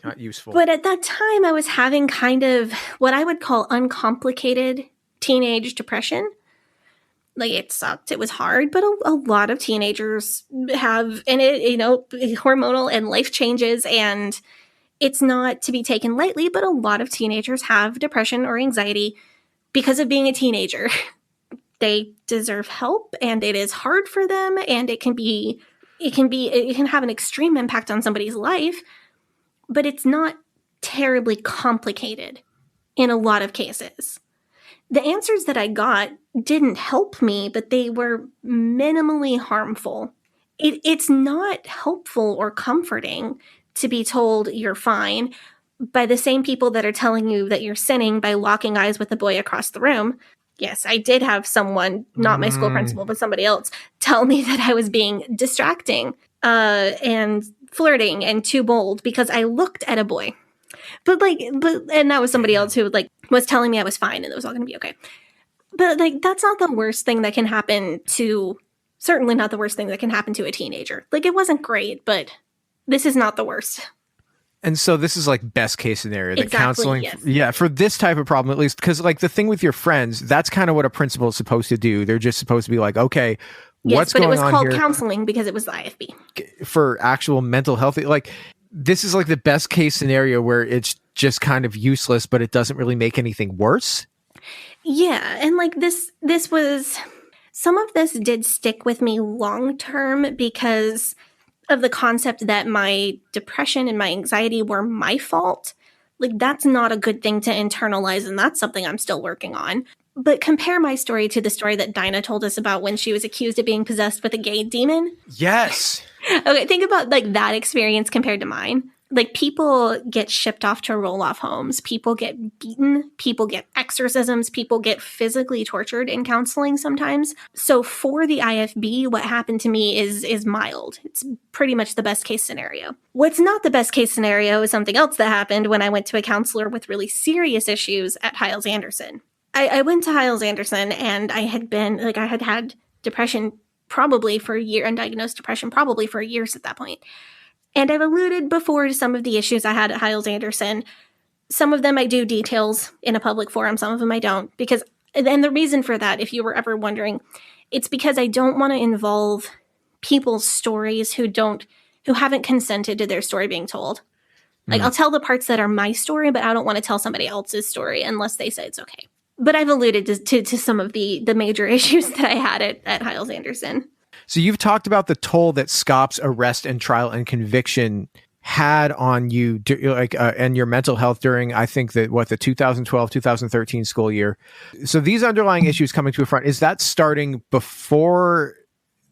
Not useful. But at that time, I was having kind of what I would call uncomplicated teenage depression. Like, it sucked. It was hard, but a lot of teenagers have, and hormonal and life changes, and it's not to be taken lightly, but a lot of teenagers have depression or anxiety because of being a teenager. They deserve help, and it is hard for them, and it can have an extreme impact on somebody's life, but it's not terribly complicated in a lot of cases. The answers that I got didn't help me, but they were minimally harmful. It's not helpful or comforting to be told you're fine by the same people that are telling you that you're sinning by locking eyes with the boy across the room. Yes, I did have someone, not my school principal, but somebody else, tell me that I was being distracting and flirting and too bold because I looked at a boy. And that was somebody else who was telling me I was fine and it was all going to be okay. But that's not the worst thing that can happen certainly not the worst thing that can happen to a teenager. It wasn't great, but this is not the worst. And so this is best case scenario, the exactly, counseling. Yes. Yeah, for this type of problem, at least, because the thing with your friends, that's kind of what a principal is supposed to do. They're just supposed to be okay, what's going on here? Yes, but it was called counseling because it was the IFB. For actual mental health, this is the best case scenario where it's just kind of useless, but it doesn't really make anything worse. Yeah, and this was, some of this did stick with me long term because of the concept that my depression and my anxiety were my fault. That's not a good thing to internalize, and that's something I'm still working on. But compare my story to the story that Dinah told us about when she was accused of being possessed with a gay demon. Yes. Okay, think about that experience compared to mine. People get shipped off to roll-off homes. People get beaten. People get exorcisms. People get physically tortured in counseling sometimes. So for the IFB, what happened to me is mild. It's pretty much the best case scenario. What's not the best case scenario is something else that happened when I went to a counselor with really serious issues at Hyles-Anderson. I went to Hyles-Anderson, and I had been, I had had depression probably for a year, undiagnosed depression probably for years at that point. And I've alluded before to some of the issues I had at Hyles-Anderson. Some of them I do details in a public forum, some of them I don't. And the reason for that, if you were ever wondering, it's because I don't want to involve people's stories who haven't consented to their story being told. I'll tell the parts that are my story, but I don't want to tell somebody else's story unless they say it's okay. But I've alluded to some of the major issues that I had at Hyles-Anderson. So you've talked about the toll that SCOP's arrest and trial and conviction had on you, and your mental health during, I think the 2012-2013 school year. So these underlying issues coming to a front, is that starting before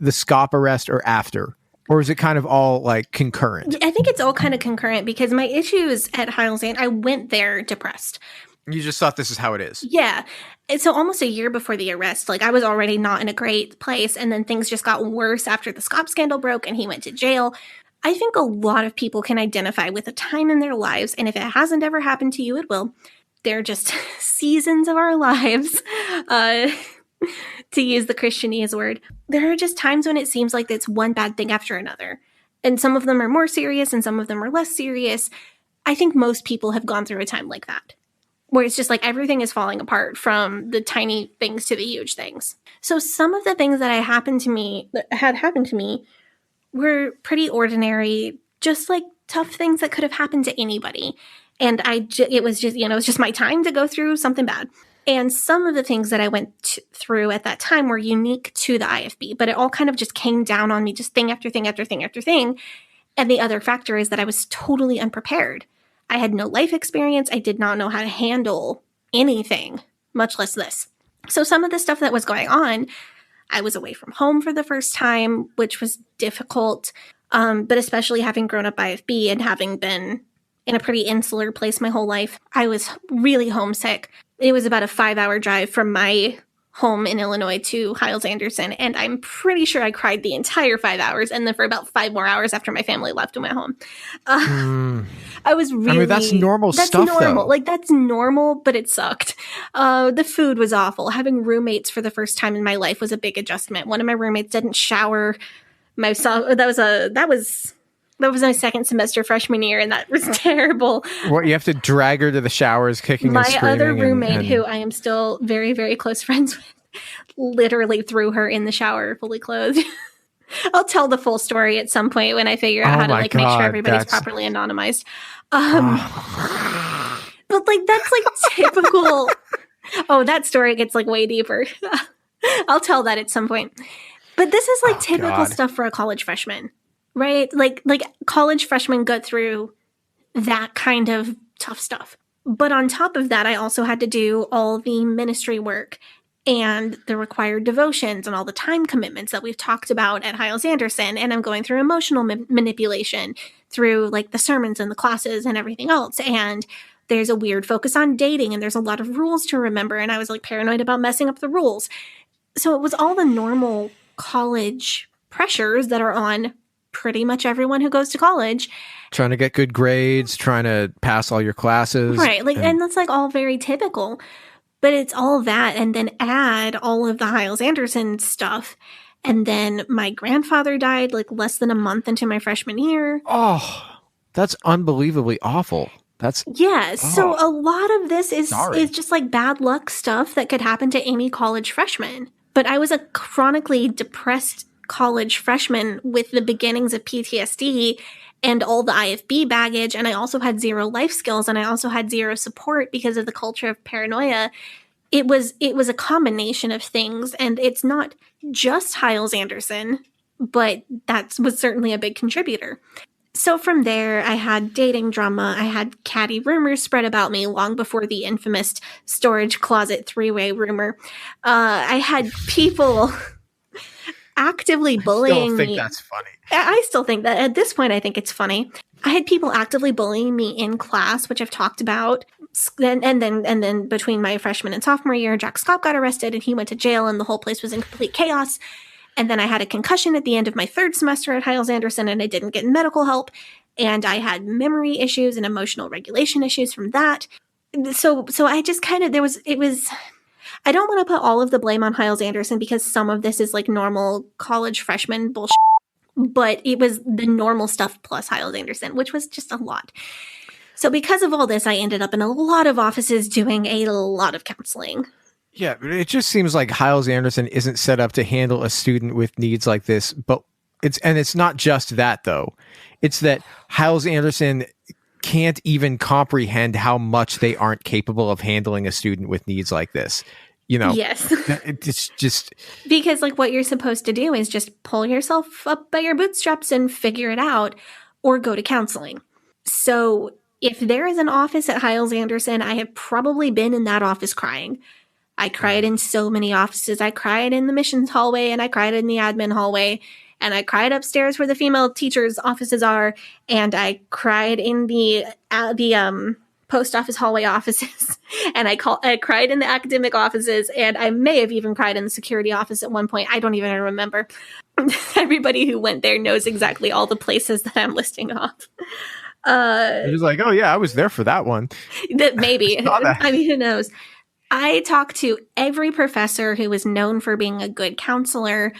the SCOP arrest or after? Or is it kind of all concurrent? I think it's all kind of concurrent because my issues at Hyles-Anderson, I went there depressed. You just thought this is how it is. Yeah. And so almost a year before the arrest, I was already not in a great place. And then things just got worse after the SCOP scandal broke and he went to jail. I think a lot of people can identify with a time in their lives. And if it hasn't ever happened to you, it will. They're just seasons of our lives, to use the Christianese word. There are just times when it seems like it's one bad thing after another. And some of them are more serious and some of them are less serious. I think most people have gone through a time like that, where it's just everything is falling apart from the tiny things to the huge things. So some of the things that had happened to me were pretty ordinary, just tough things that could have happened to anybody. And it was just my time to go through something bad. And some of the things that I went through at that time were unique to the IFB, but it all kind of just came down on me, just thing after thing after thing after thing. And the other factor is that I was totally unprepared. I had no life experience. I did not know how to handle anything, much less this. So some of the stuff that was going on, I was away from home for the first time, which was difficult. But especially having grown up IFB and having been in a pretty insular place my whole life, I was really homesick. It was about a 5-hour drive from my home in Illinois to Hyles-Anderson, and I'm pretty sure I cried the entire 5 hours, and then for about 5 more hours after my family left and went home. I was really... I mean, that's normal stuff, though. Like, that's normal, but it sucked. The food was awful. Having roommates for the first time in my life was a big adjustment. One of my roommates didn't shower. That was my second semester freshman year, and that was terrible. What, you have to drag her to the showers, kicking and screaming? My other roommate, who I am still very, very close friends with, literally threw her in the shower fully clothed. I'll tell the full story at some point when I figure out how to make sure everybody's properly anonymized. But that's typical. Oh, that story gets way deeper. I'll tell that at some point. But this is typical stuff for a college freshman, right? Like college freshmen go through that kind of tough stuff. But on top of that, I also had to do all the ministry work and the required devotions and all the time commitments that we've talked about at Hyles-Anderson. And I'm going through emotional manipulation through the sermons and the classes and everything else. And there's a weird focus on dating, and there's a lot of rules to remember. And I was paranoid about messing up the rules. So it was all the normal college pressures that are on pretty much everyone who goes to college. Trying to get good grades, trying to pass all your classes. Right. And that's all very typical. But it's all that, and then add all of the Hyles-Anderson stuff. And then my grandfather died less than a month into my freshman year. Oh, that's unbelievably awful. So a lot of this is just bad luck stuff that could happen to any college freshman. But I was a chronically depressed college freshman with the beginnings of PTSD and all the IFB baggage. And I also had zero life skills, and I also had zero support because of the culture of paranoia. It was a combination of things, and it's not just Hyles-Anderson, but that was certainly a big contributor. So from there, I had dating drama. I had catty rumors spread about me long before the infamous storage closet 3-way rumor. I had people actively bullying me. I still think that's funny. I still think that at this point, I think it's funny. I had people actively bullying me in class, which I've talked about. And then between my freshman and sophomore year, Jack Scott got arrested and he went to jail, and the whole place was in complete chaos. And then I had a concussion at the end of my third semester at Hyles-Anderson, and I didn't get medical help. And I had memory issues and emotional regulation issues from that. So I just I don't want to put all of the blame on Hyles-Anderson, because some of this is normal college freshman bullshit. But it was the normal stuff plus Hyles-Anderson, which was just a lot. So because of all this, I ended up in a lot of offices doing a lot of counseling. Yeah, but it just seems like Hyles-Anderson isn't set up to handle a student with needs like this. But it's not just that, though. It's that Hyles-Anderson can't even comprehend how much they aren't capable of handling a student with needs like this. Yes. It's just because what you're supposed to do is just pull yourself up by your bootstraps and figure it out, or go to counseling. So if there is an office at Hyles-Anderson, I have probably been in that office crying. I cried in so many offices. I cried in the missions hallway, and I cried in the admin hallway, and I cried upstairs where the female teachers' offices are, and I cried in the post office hallway offices, and I cried in the academic offices, and I may have even cried in the security office at one point. I don't even remember. Everybody who went there knows exactly all the places that I'm listing off. It was oh yeah, I was there for that one. That maybe. I mean, who knows? I talked to every professor who was known for being a good counselor.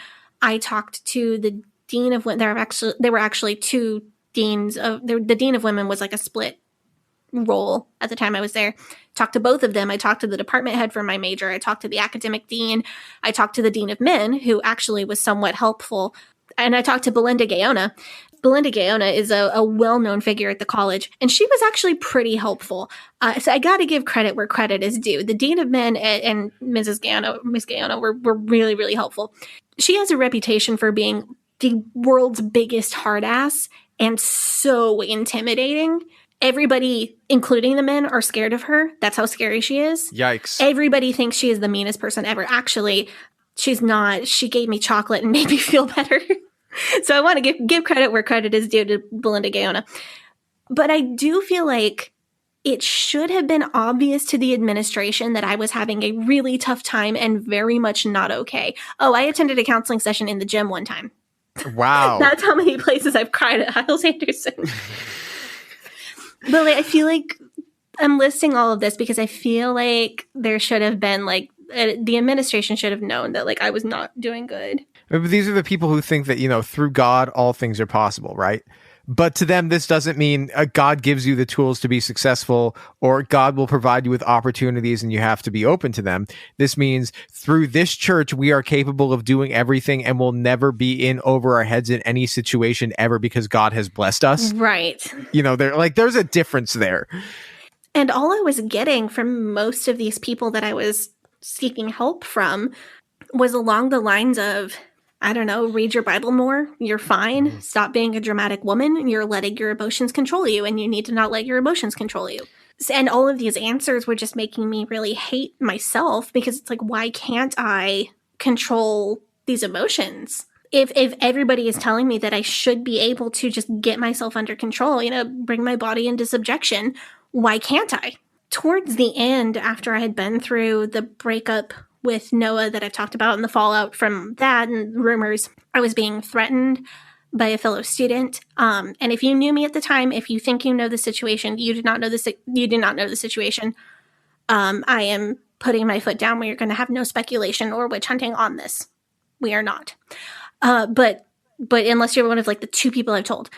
I talked to the dean of women. There were actually two deans of the dean of women was a split role at the time I was there. Talked to both of them. I talked to the department head for my major. I talked to the academic dean. I talked to the dean of men, who actually was somewhat helpful. And I talked to Belinda Gaona. Belinda Gaona is a well-known figure at the college, and she was actually pretty helpful. So I got to give credit where credit is due. The dean of men and Miss Gaona were really, really helpful. She has a reputation for being the world's biggest hard ass, and so intimidating. Everybody, including the men, are scared of her. That's how scary she is. Yikes. Everybody thinks she is the meanest person ever. Actually, she's not. She gave me chocolate and made me feel better. So I want to give credit where credit is due to Belinda Gaona. But I do feel like it should have been obvious to the administration that I was having a really tough time and very much not okay. Oh, I attended a counseling session in the gym one time. Wow. That's how many places I've cried at Hyles Anderson. But like, I feel like I'm listing all of this because I feel like there should have been like the administration should have known that like I was not doing good. But these are the people who think that, through God, all things are possible, right? But to them, this doesn't mean God gives you the tools to be successful or God will provide you with opportunities and you have to be open to them. This means through this church, we are capable of doing everything and will never be in over our heads in any situation ever because God has blessed us. Right. There's a difference there. And all I was getting from most of these people that I was seeking help from was along the lines of, I don't know, read your Bible more. You're fine. Stop being a dramatic woman. You're letting your emotions control you, and you need to not let your emotions control you. And all of these answers were just making me really hate myself because it's like, why can't I control these emotions? If everybody is telling me that I should be able to just get myself under control, bring my body into subjection, why can't I? Towards the end, after I had been through the breakup with Noah that I've talked about and the fallout from that and rumors, I was being threatened by a fellow student. And if you knew me at the time, if you think you know the situation, you do not know the situation. I am putting my foot down. We are going to have no speculation or witch hunting on this. We are not. But unless you're one of like the two people I've told.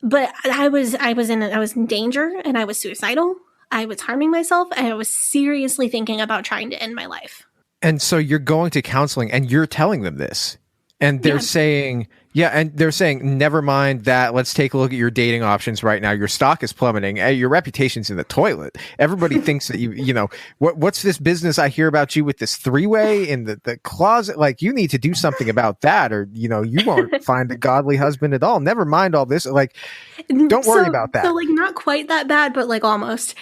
But I was in danger and I was suicidal. I was harming myself and I was seriously thinking about trying to end my life. And so you're going to counseling and you're telling them this. And they're saying, never mind that. Let's take a look at your dating options right now. Your stock is plummeting. Your reputation's in the toilet. Everybody thinks that what's this business I hear about you with this three-way in the closet? Like, you need to do something about that or, you won't find a godly husband at all. Never mind all this. Like, don't worry about that. So, like, not quite that bad, but, like, almost.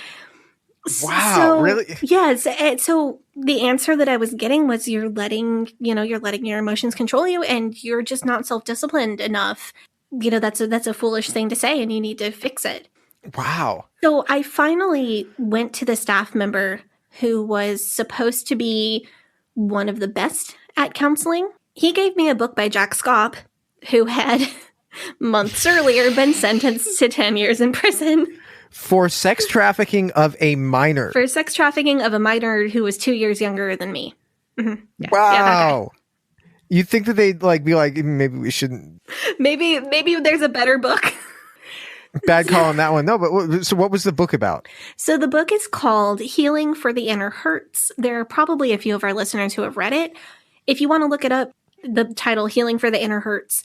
Wow, really? Yes. So the answer that I was getting was you're letting your emotions control you and you're just not self-disciplined enough. That's a foolish thing to say and you need to fix it. Wow. So I finally went to the staff member who was supposed to be one of the best at counseling. He gave me a book by Jack Scopp, who had months earlier been sentenced to 10 years in prison. For sex trafficking of a minor. For sex trafficking of a minor who was 2 years younger than me. Mm-hmm. Yeah. Wow. You think that they'd be like, maybe we shouldn't. Maybe there's a better book. Bad call on that one. No, but so what was the book about? So the book is called Healing for the Inner Hurts. There are probably a few of our listeners who have read it. If you want to look it up, the title Healing for the Inner Hurts,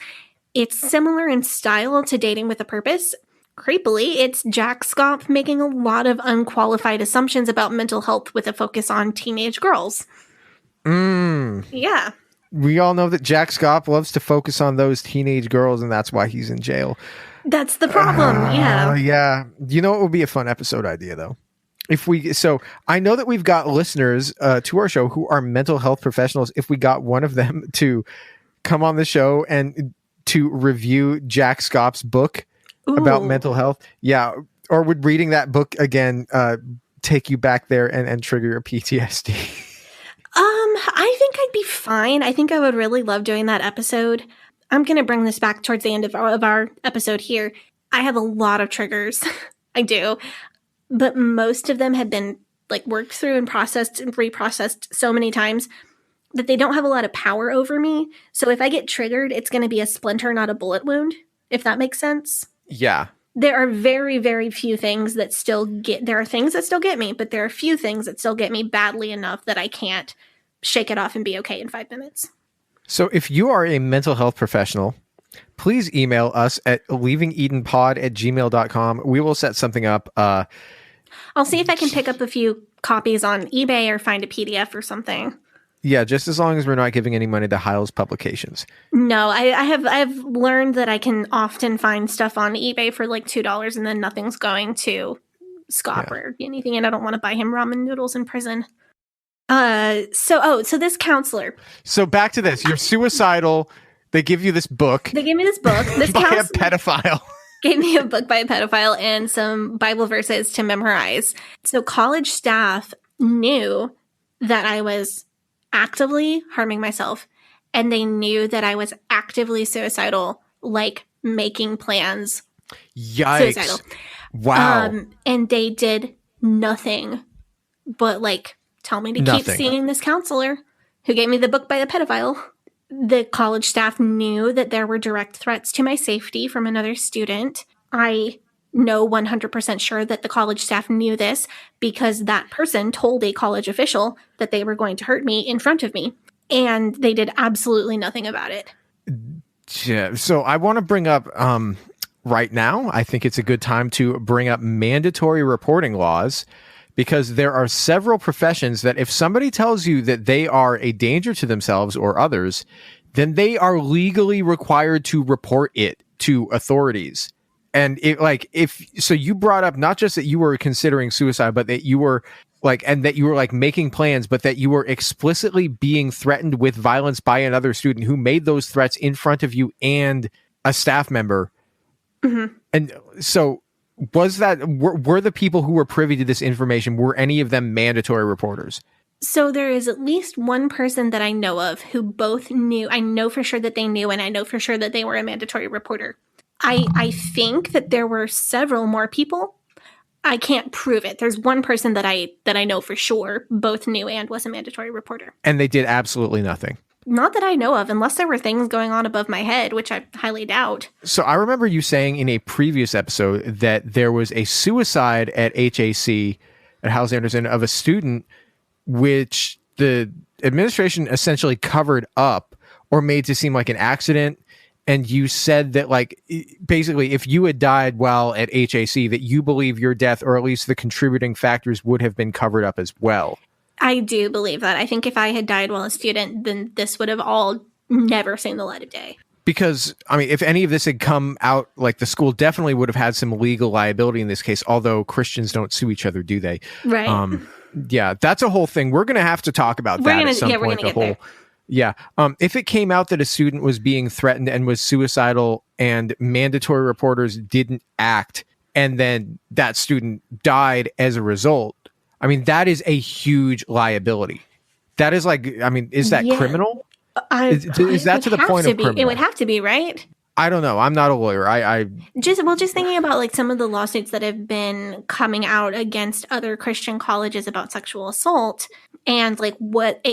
it's similar in style to Dating with a Purpose. Creepily, it's Jack Scopp making a lot of unqualified assumptions about mental health with a focus on teenage girls. Yeah. We all know that Jack Scopp loves to focus on those teenage girls, and that's why he's in jail. That's the problem, yeah. Yeah. You know, it would be a fun episode idea, though. So I know that we've got listeners to our show who are mental health professionals. If we got one of them to come on the show and to review Jack Scopp's book, Ooh. About mental health. Yeah. Or would reading that book again take you back there and trigger your PTSD? I think I'd be fine. I think I would really love doing that episode. I'm going to bring this back towards the end of our episode here. I have a lot of triggers. I do. But most of them have been like worked through and processed and reprocessed so many times that they don't have a lot of power over me. So if I get triggered, it's going to be a splinter, not a bullet wound, if that makes sense. Yeah. There are very, very few things that there are things that still get me, but there are few things that still get me badly enough that I can't shake it off and be okay in 5 minutes. So if you are a mental health professional, please email us at leavingedenpod@gmail.com. We will set something up. I'll see if I can pick up a few copies on eBay or find a PDF or something. Yeah, just as long as we're not giving any money to Hiles Publications. No, I've learned that I can often find stuff on eBay for like $2 and then nothing's going to Scott or anything, and I don't want to buy him ramen noodles in prison. So this counselor. So back to this. You're suicidal. They give you this book. They gave me this book. This by a pedophile. Gave me a book by a pedophile and some Bible verses to memorize. So college staff knew that I was actively harming myself, and they knew that I was actively suicidal, like making plans. Yikes. Suicidal. Wow. And they did nothing but like tell me to keep seeing this counselor who gave me the book by the pedophile. The college staff knew that there were direct threats to my safety from another student. I know 100% sure that the college staff knew this because that person told a college official that they were going to hurt me in front of me, and they did absolutely nothing about it. Yeah. So I want to bring up right now, I think it's a good time to bring up mandatory reporting laws, because there are several professions that if somebody tells you that they are a danger to themselves or others, then they are legally required to report it to authorities. And so you brought up not just that you were considering suicide, but that you were making plans, but that you were explicitly being threatened with violence by another student who made those threats in front of you and a staff member. Mm-hmm. And so were the people who were privy to this information, were any of them mandatory reporters? So there is at least one person that I know of who both knew. I know for sure that they knew, and I know for sure that they were a mandatory reporter. I think that there were several more people. I can't prove it. There's one person that I know for sure both knew and was a mandatory reporter. And they did absolutely nothing. Not that I know of, unless there were things going on above my head, which I highly doubt. So I remember you saying in a previous episode that there was a suicide at HAC, at Howes Anderson, of a student, which the administration essentially covered up or made to seem like an accident. And you said that, like, basically, if you had died while at HAC, that you believe your death, or at least the contributing factors, would have been covered up as well. I do believe that. I think if I had died while a student, then this would have all never seen the light of day. Because, I mean, if any of this had come out, like, the school definitely would have had some legal liability in this case, although Christians don't sue each other, do they? Right. Yeah, that's a whole thing. We're going to have to talk about that at some point. We're going to get there. Yeah. If it came out that a student was being threatened and was suicidal and mandatory reporters didn't act, and then that student died as a result, I mean, that is a huge liability. That is like, I mean, is that criminal? Is that to the point of criminal? It would have to be, right? I don't know. I'm not a lawyer. Just thinking about like some of the lawsuits that have been coming out against other Christian colleges about sexual assault, and like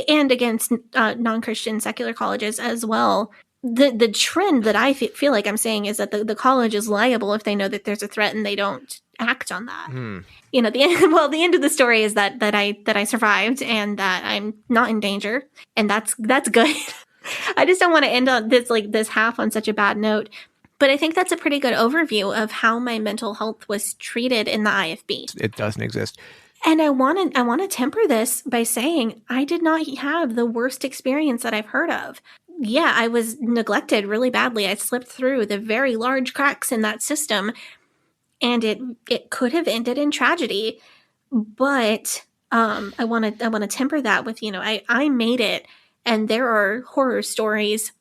and against non-Christian secular colleges as well. The trend that I feel like I'm saying is that the college is liable if they know that there's a threat and they don't act on that. You know, the end of the story is that I survived and that I'm not in danger, and that's good. I just don't want to end on this half on such a bad note. But I think that's a pretty good overview of how my mental health was treated in the IFB. It doesn't exist. And I want to temper this by saying I did not have the worst experience that I've heard of. Yeah, I was neglected really badly. I slipped through the very large cracks in that system, and it could have ended in tragedy. But I want to temper that with, I made it. And there are horror stories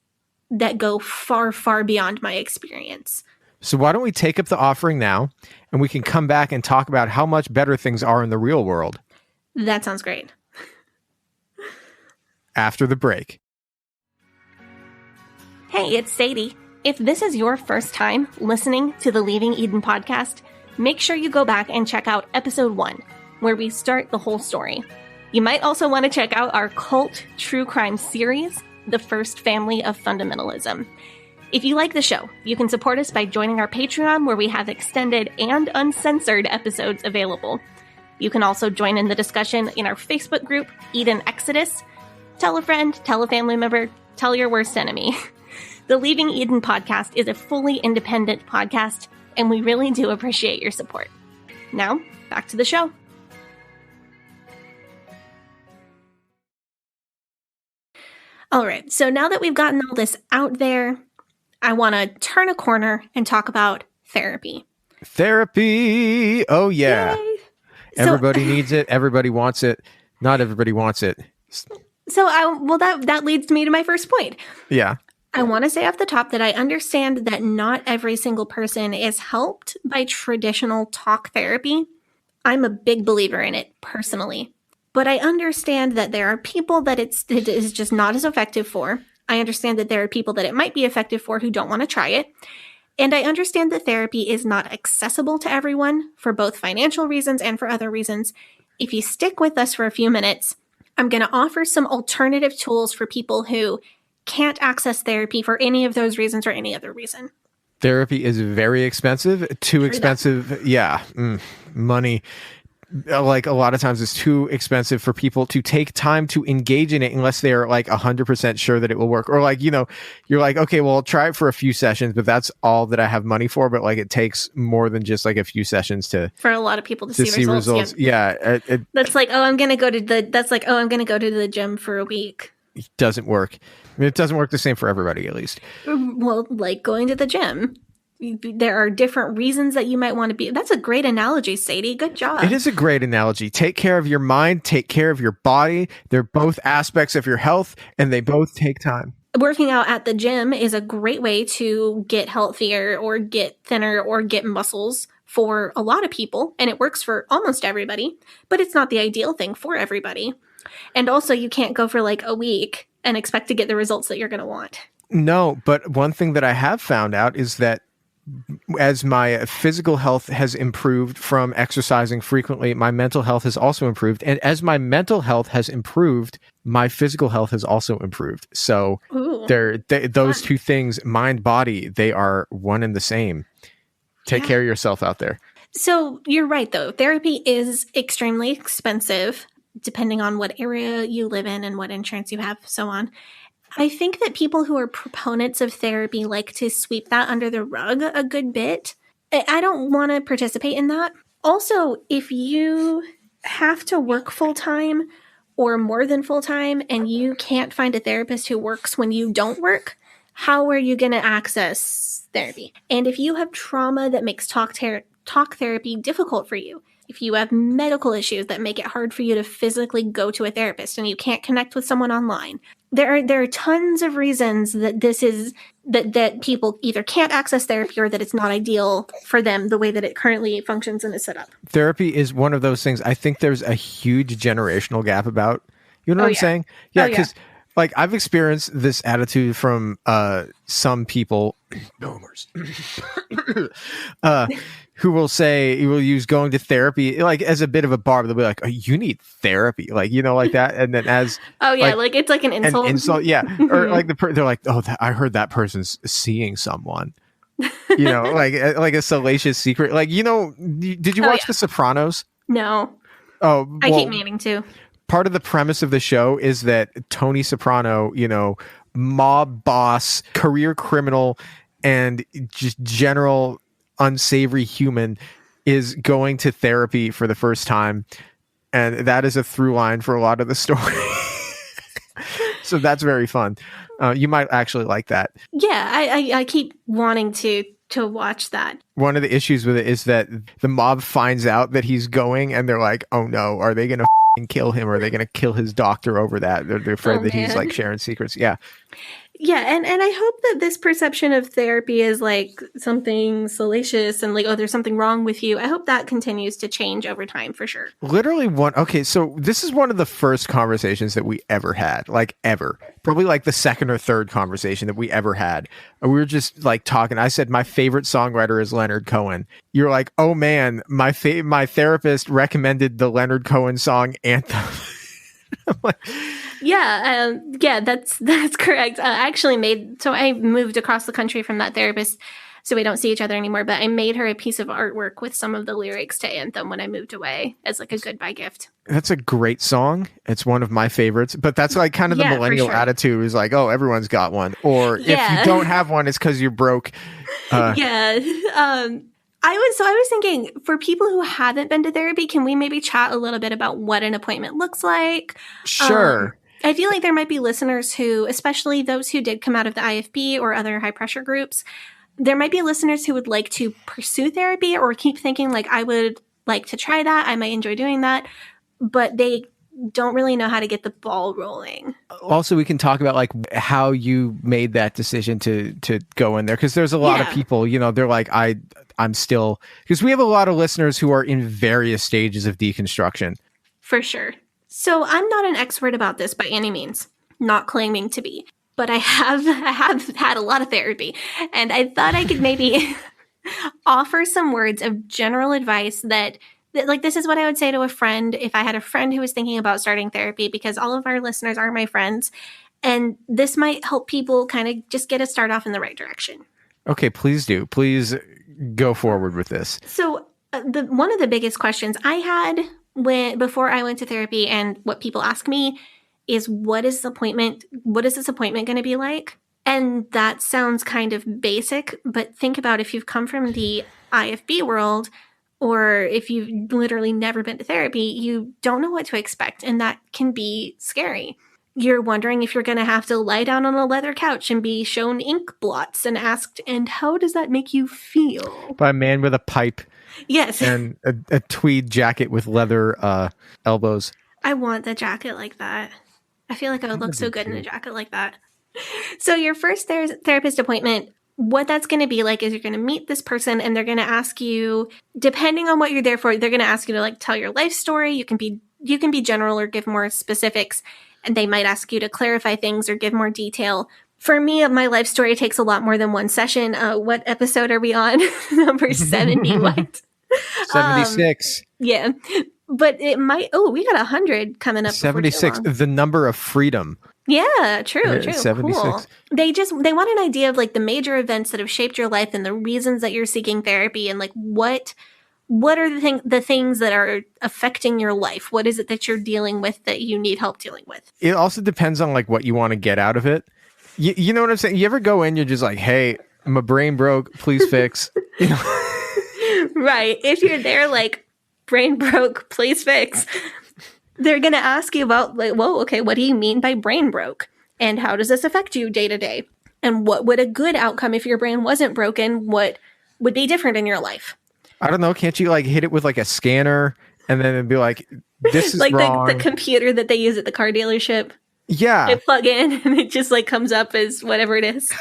that go far, far beyond my experience. So why don't we take up the offering now, and we can come back and talk about how much better things are in the real world. That sounds great. After the break. Hey, it's Sadie. If this is your first time listening to the Leaving Eden podcast, make sure you go back and check out episode 1, where we start the whole story. You might also want to check out our cult true crime series, The First Family of Fundamentalism. If you like the show, you can support us by joining our Patreon, where we have extended and uncensored episodes available. You can also join in the discussion in our Facebook group, Eden Exodus. Tell a friend, tell a family member, tell your worst enemy. The Leaving Eden podcast is a fully independent podcast, and we really do appreciate your support. Now, back to the show. All right. So now that we've gotten all this out there, I want to turn a corner and talk about therapy. Therapy. Oh, yeah. Yay. Everybody needs it. Everybody wants it. Not everybody wants it. So that leads me to my first point. Yeah. I want to say off the top that I understand that not every single person is helped by traditional talk therapy. I'm a big believer in it personally. But I understand that there are people that it is just not as effective for. I understand that there are people that it might be effective for who don't want to try it. And I understand that therapy is not accessible to everyone for both financial reasons and for other reasons. If you stick with us for a few minutes, I'm going to offer some alternative tools for people who can't access therapy for any of those reasons or any other reason. Therapy is very expensive, too expensive. Yeah. Money. Like a lot of times it's too expensive for people to take time to engage in it unless they're like 100% sure that it will work. Or like, you're like, okay, well, I'll try it for a few sessions, but that's all that I have money for. But like it takes more than just like a few sessions for a lot of people to see results. Yeah. That's like, I'm going to go to the gym for a week. It doesn't work. I mean, it doesn't work the same for everybody, at least. Well, like going to the gym. There are different reasons that you might want to be. That's a great analogy, Sadie. Good job. It is a great analogy. Take care of your mind, take care of your body. They're both aspects of your health, and they both take time. Working out at the gym is a great way to get healthier or get thinner or get muscles for a lot of people, and it works for almost everybody, but it's not the ideal thing for everybody. And also, you can't go for like a week and expect to get the results that you're going to want. No, but one thing that I have found out is that as my physical health has improved from exercising frequently, my mental health has also improved. And as my mental health has improved, my physical health has also improved. So those two things, mind, body, they are one and the same. Take care of yourself out there. So you're right, though. Therapy is extremely expensive, depending on what area you live in and what insurance you have, so on. I think that people who are proponents of therapy like to sweep that under the rug a good bit. I don't want to participate in that. Also, if you have to work full-time or more than full-time and you can't find a therapist who works when you don't work, how are you going to access therapy? And if you have trauma that makes talk therapy difficult for you, if you have medical issues that make it hard for you to physically go to a therapist and you can't connect with someone online, there are tons of reasons that this is that people either can't access therapy or that it's not ideal for them the way that it currently functions and is set up. Therapy is one of those things. I think there's a huge generational gap about. You know what I'm saying? Yeah, because like I've experienced this attitude from some people, boomers, who will use going to therapy like as a bit of a bar. They'll be like, "Oh, you need therapy," like like that. And then as like it's like an insult. Or like they're like, "Oh, I heard that person's seeing someone." Like a salacious secret. Like did you watch The Sopranos? No. Oh, well, I keep meaning to. Part of the premise of the show is that Tony Soprano, mob boss, career criminal, and just general unsavory human, is going to therapy for the first time. And that is a through line for a lot of the story. So that's very fun. You might actually like that. Yeah, I keep wanting to watch that. One of the issues with it is that the mob finds out that he's going and they're like, oh no, are they going to kill him? Or are they going to kill his doctor over that? They're afraid that he's like sharing secrets. Yeah. Yeah, and I hope that this perception of therapy is like something salacious and like, oh, there's something wrong with you. I hope that continues to change over time for sure. Literally so this is one of the first conversations that we ever had, like ever. Probably like the second or third conversation that we ever had. We were just like talking. I said, my favorite songwriter is Leonard Cohen. You're like, oh man, my therapist recommended the Leonard Cohen song Anthem. I'm like, that's correct. I moved across the country from that therapist, so we don't see each other anymore, but I made her a piece of artwork with some of the lyrics to Anthem when I moved away as like a goodbye gift. That's a great song. It's one of my favorites, but that's like kind of the millennial attitude is like, oh, everyone's got one. Or if you don't have one, it's because you're broke. I was thinking, for people who haven't been to therapy, can we maybe chat a little bit about what an appointment looks like? Sure. I feel like there might be listeners who, especially those who did come out of the IFB or other high pressure groups, there might be listeners who would like to pursue therapy or keep thinking like, I would like to try that. I might enjoy doing that, but they don't really know how to get the ball rolling. Also, we can talk about like how you made that decision to go in there, because there's a lot of people, you know, they're like, I'm still, because we have a lot of listeners who are in various stages of deconstruction. For sure. So I'm not an expert about this by any means, not claiming to be, but I have had a lot of therapy, and I thought I could maybe offer some words of general advice that like, this is what I would say to a friend if I had a friend who was thinking about starting therapy, because all of our listeners are my friends, and this might help people kind of just get a start off in the right direction. Okay, please do. Please go forward with this. So one of the biggest questions I had before I went to therapy, and what people ask me, is what is this appointment going to be like? And that sounds kind of basic, but think about if you've come from the IFB world, or if you've literally never been to therapy, you don't know what to expect, and that can be scary. You're wondering if you're going to have to lie down on a leather couch and be shown ink blots and asked, and how does that make you feel? By a man with a pipe. Yes. And a tweed jacket with leather elbows. I want the jacket like that. I feel like I would look so good in a jacket like that. So your first therapist appointment, what that's going to be like is you're going to meet this person, and they're going to ask you, depending on what you're there for, they're going to ask you to like tell your life story. You can be general or give more specifics, and they might ask you to clarify things or give more detail. For me, my life story takes a lot more than one session. What episode are we on? Number 70, what? 76. Yeah. But it might, we got 100 coming up. 76, the number of freedom. Yeah, true. 76. Cool. They want an idea of like the major events that have shaped your life and the reasons that you're seeking therapy, and like what are the things that are affecting your life? What is it that you're dealing with that you need help dealing with? It also depends on like what you want to get out of it. You know what I'm saying? You ever go in, you're just like, hey, my brain broke, please fix. You know? Right. If you're there like, brain broke, please fix. They're going to ask you about, like, whoa, okay, what do you mean by brain broke? And how does this affect you day to day? And what would a good outcome if your brain wasn't broken? What would be different in your life? I don't know. Can't you like hit it with like a scanner and then it'd be like, this is like wrong. the computer that they use at the car dealership? Yeah. They plug in and it just like comes up as whatever it is.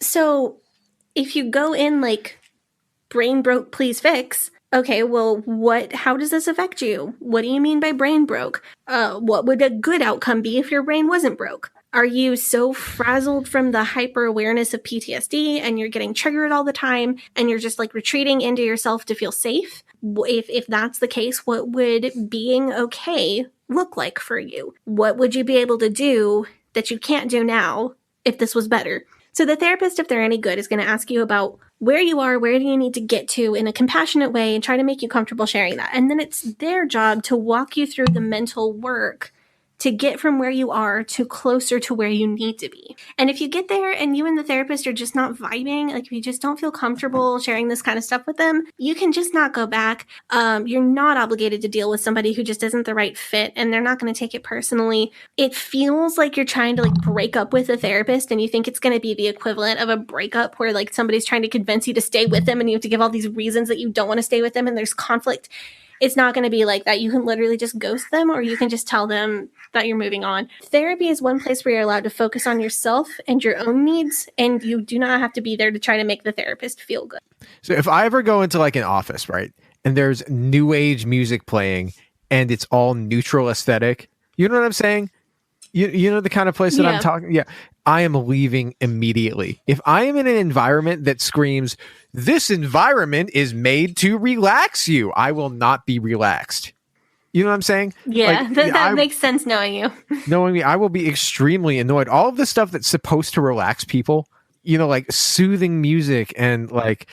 So if you go in like, brain broke, please fix. Okay, well, how does this affect you? What do you mean by brain broke? What would a good outcome be if your brain wasn't broke? Are you so frazzled from the hyper awareness of PTSD and you're getting triggered all the time and you're just like retreating into yourself to feel safe? If that's the case, what would being okay look like for you? What would you be able to do that you can't do now if this was better? So the therapist, if they're any good, is going to ask you about where you are, where do you need to get to in a compassionate way, and try to make you comfortable sharing that. And then it's their job to walk you through the mental work to get from where you are to closer to where you need to be. And if you get there and you and the therapist are just not vibing, like if you just don't feel comfortable sharing this kind of stuff with them, you can just not go back. You're not obligated to deal with somebody who just isn't the right fit, and they're not going to take it personally. It feels like you're trying to like break up with a therapist, and you think it's going to be the equivalent of a breakup where like somebody's trying to convince you to stay with them and you have to give all these reasons that you don't want to stay with them and there's conflict. It's not going to be like that. You can literally just ghost them, or you can just tell them that you're moving on. Therapy is one place where you're allowed to focus on yourself and your own needs, and you do not have to be there to try to make the therapist feel good. So if I ever go into like an office, right, and there's new age music playing and it's all neutral aesthetic, you know what I'm saying? You know the kind of place that I'm talking? Yeah. I am leaving immediately. If I am in an environment that screams, this environment is made to relax you, I will not be relaxed. You know what I'm saying? Yeah, like, that makes sense knowing you. Knowing me, I will be extremely annoyed. All of the stuff that's supposed to relax people, you know, like soothing music and like...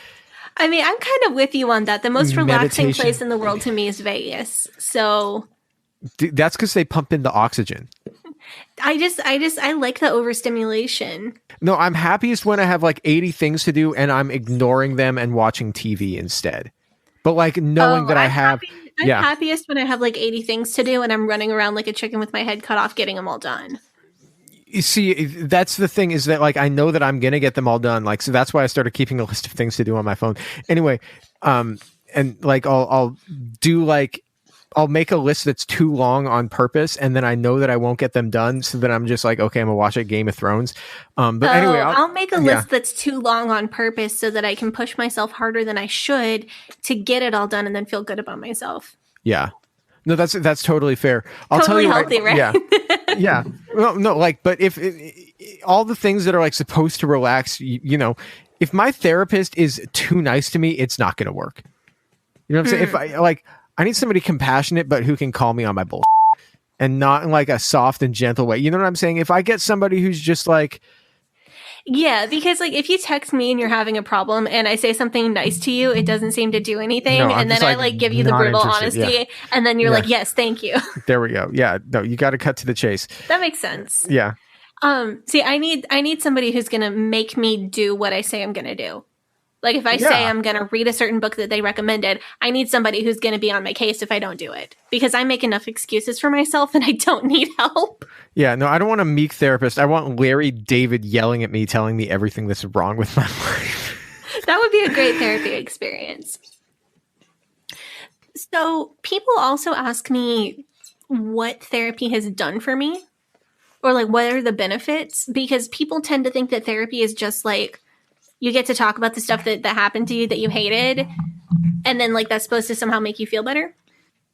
I mean, I'm kind of with you on that. The most relaxing place in the world to me is Vegas. So... That's because they pump in the oxygen. I like the overstimulation. No, I'm happiest when I have like 80 things to do and I'm ignoring them and watching TV instead. But like knowing that I have... I'm happiest when I have like 80 things to do and I'm running around like a chicken with my head cut off getting them all done. You see, that's the thing, is that like I know that I'm gonna get them all done. Like, so that's why I started keeping a list of things to do on my phone. Anyway, and like I'll do like I'll make a list that's too long on purpose, and then I know that I won't get them done. So then I'm just like, okay, I'm gonna watch Game of Thrones. But anyway, I'll make a list that's too long on purpose so that I can push myself harder than I should to get it all done and then feel good about myself. Yeah. No, that's totally fair. I'll totally tell you, healthy, right? Yeah. Yeah. Well, no, like, but if all the things that are like supposed to relax, you know, if my therapist is too nice to me, it's not going to work. You know what I'm saying? If I need somebody compassionate, but who can call me on my bullshit and not in like a soft and gentle way. You know what I'm saying? If I get somebody who's just like, yeah, because like if you text me and you're having a problem and I say something nice to you, it doesn't seem to do anything. No, and then I like give you the brutal honesty and then you're like, yes, thank you. There we go. Yeah. No, you got to cut to the chase. That makes sense. Yeah. See, I need somebody who's going to make me do what I say I'm going to do. Like if I say I'm going to read a certain book that they recommended, I need somebody who's going to be on my case if I don't do it, because I make enough excuses for myself and I don't need help. Yeah, no, I don't want a meek therapist. I want Larry David yelling at me, telling me everything that's wrong with my life. That would be a great therapy experience. So people also ask me what therapy has done for me, or like what are the benefits, because people tend to think that therapy is just like, you get to talk about the stuff that happened to you that you hated, and then like that's supposed to somehow make you feel better.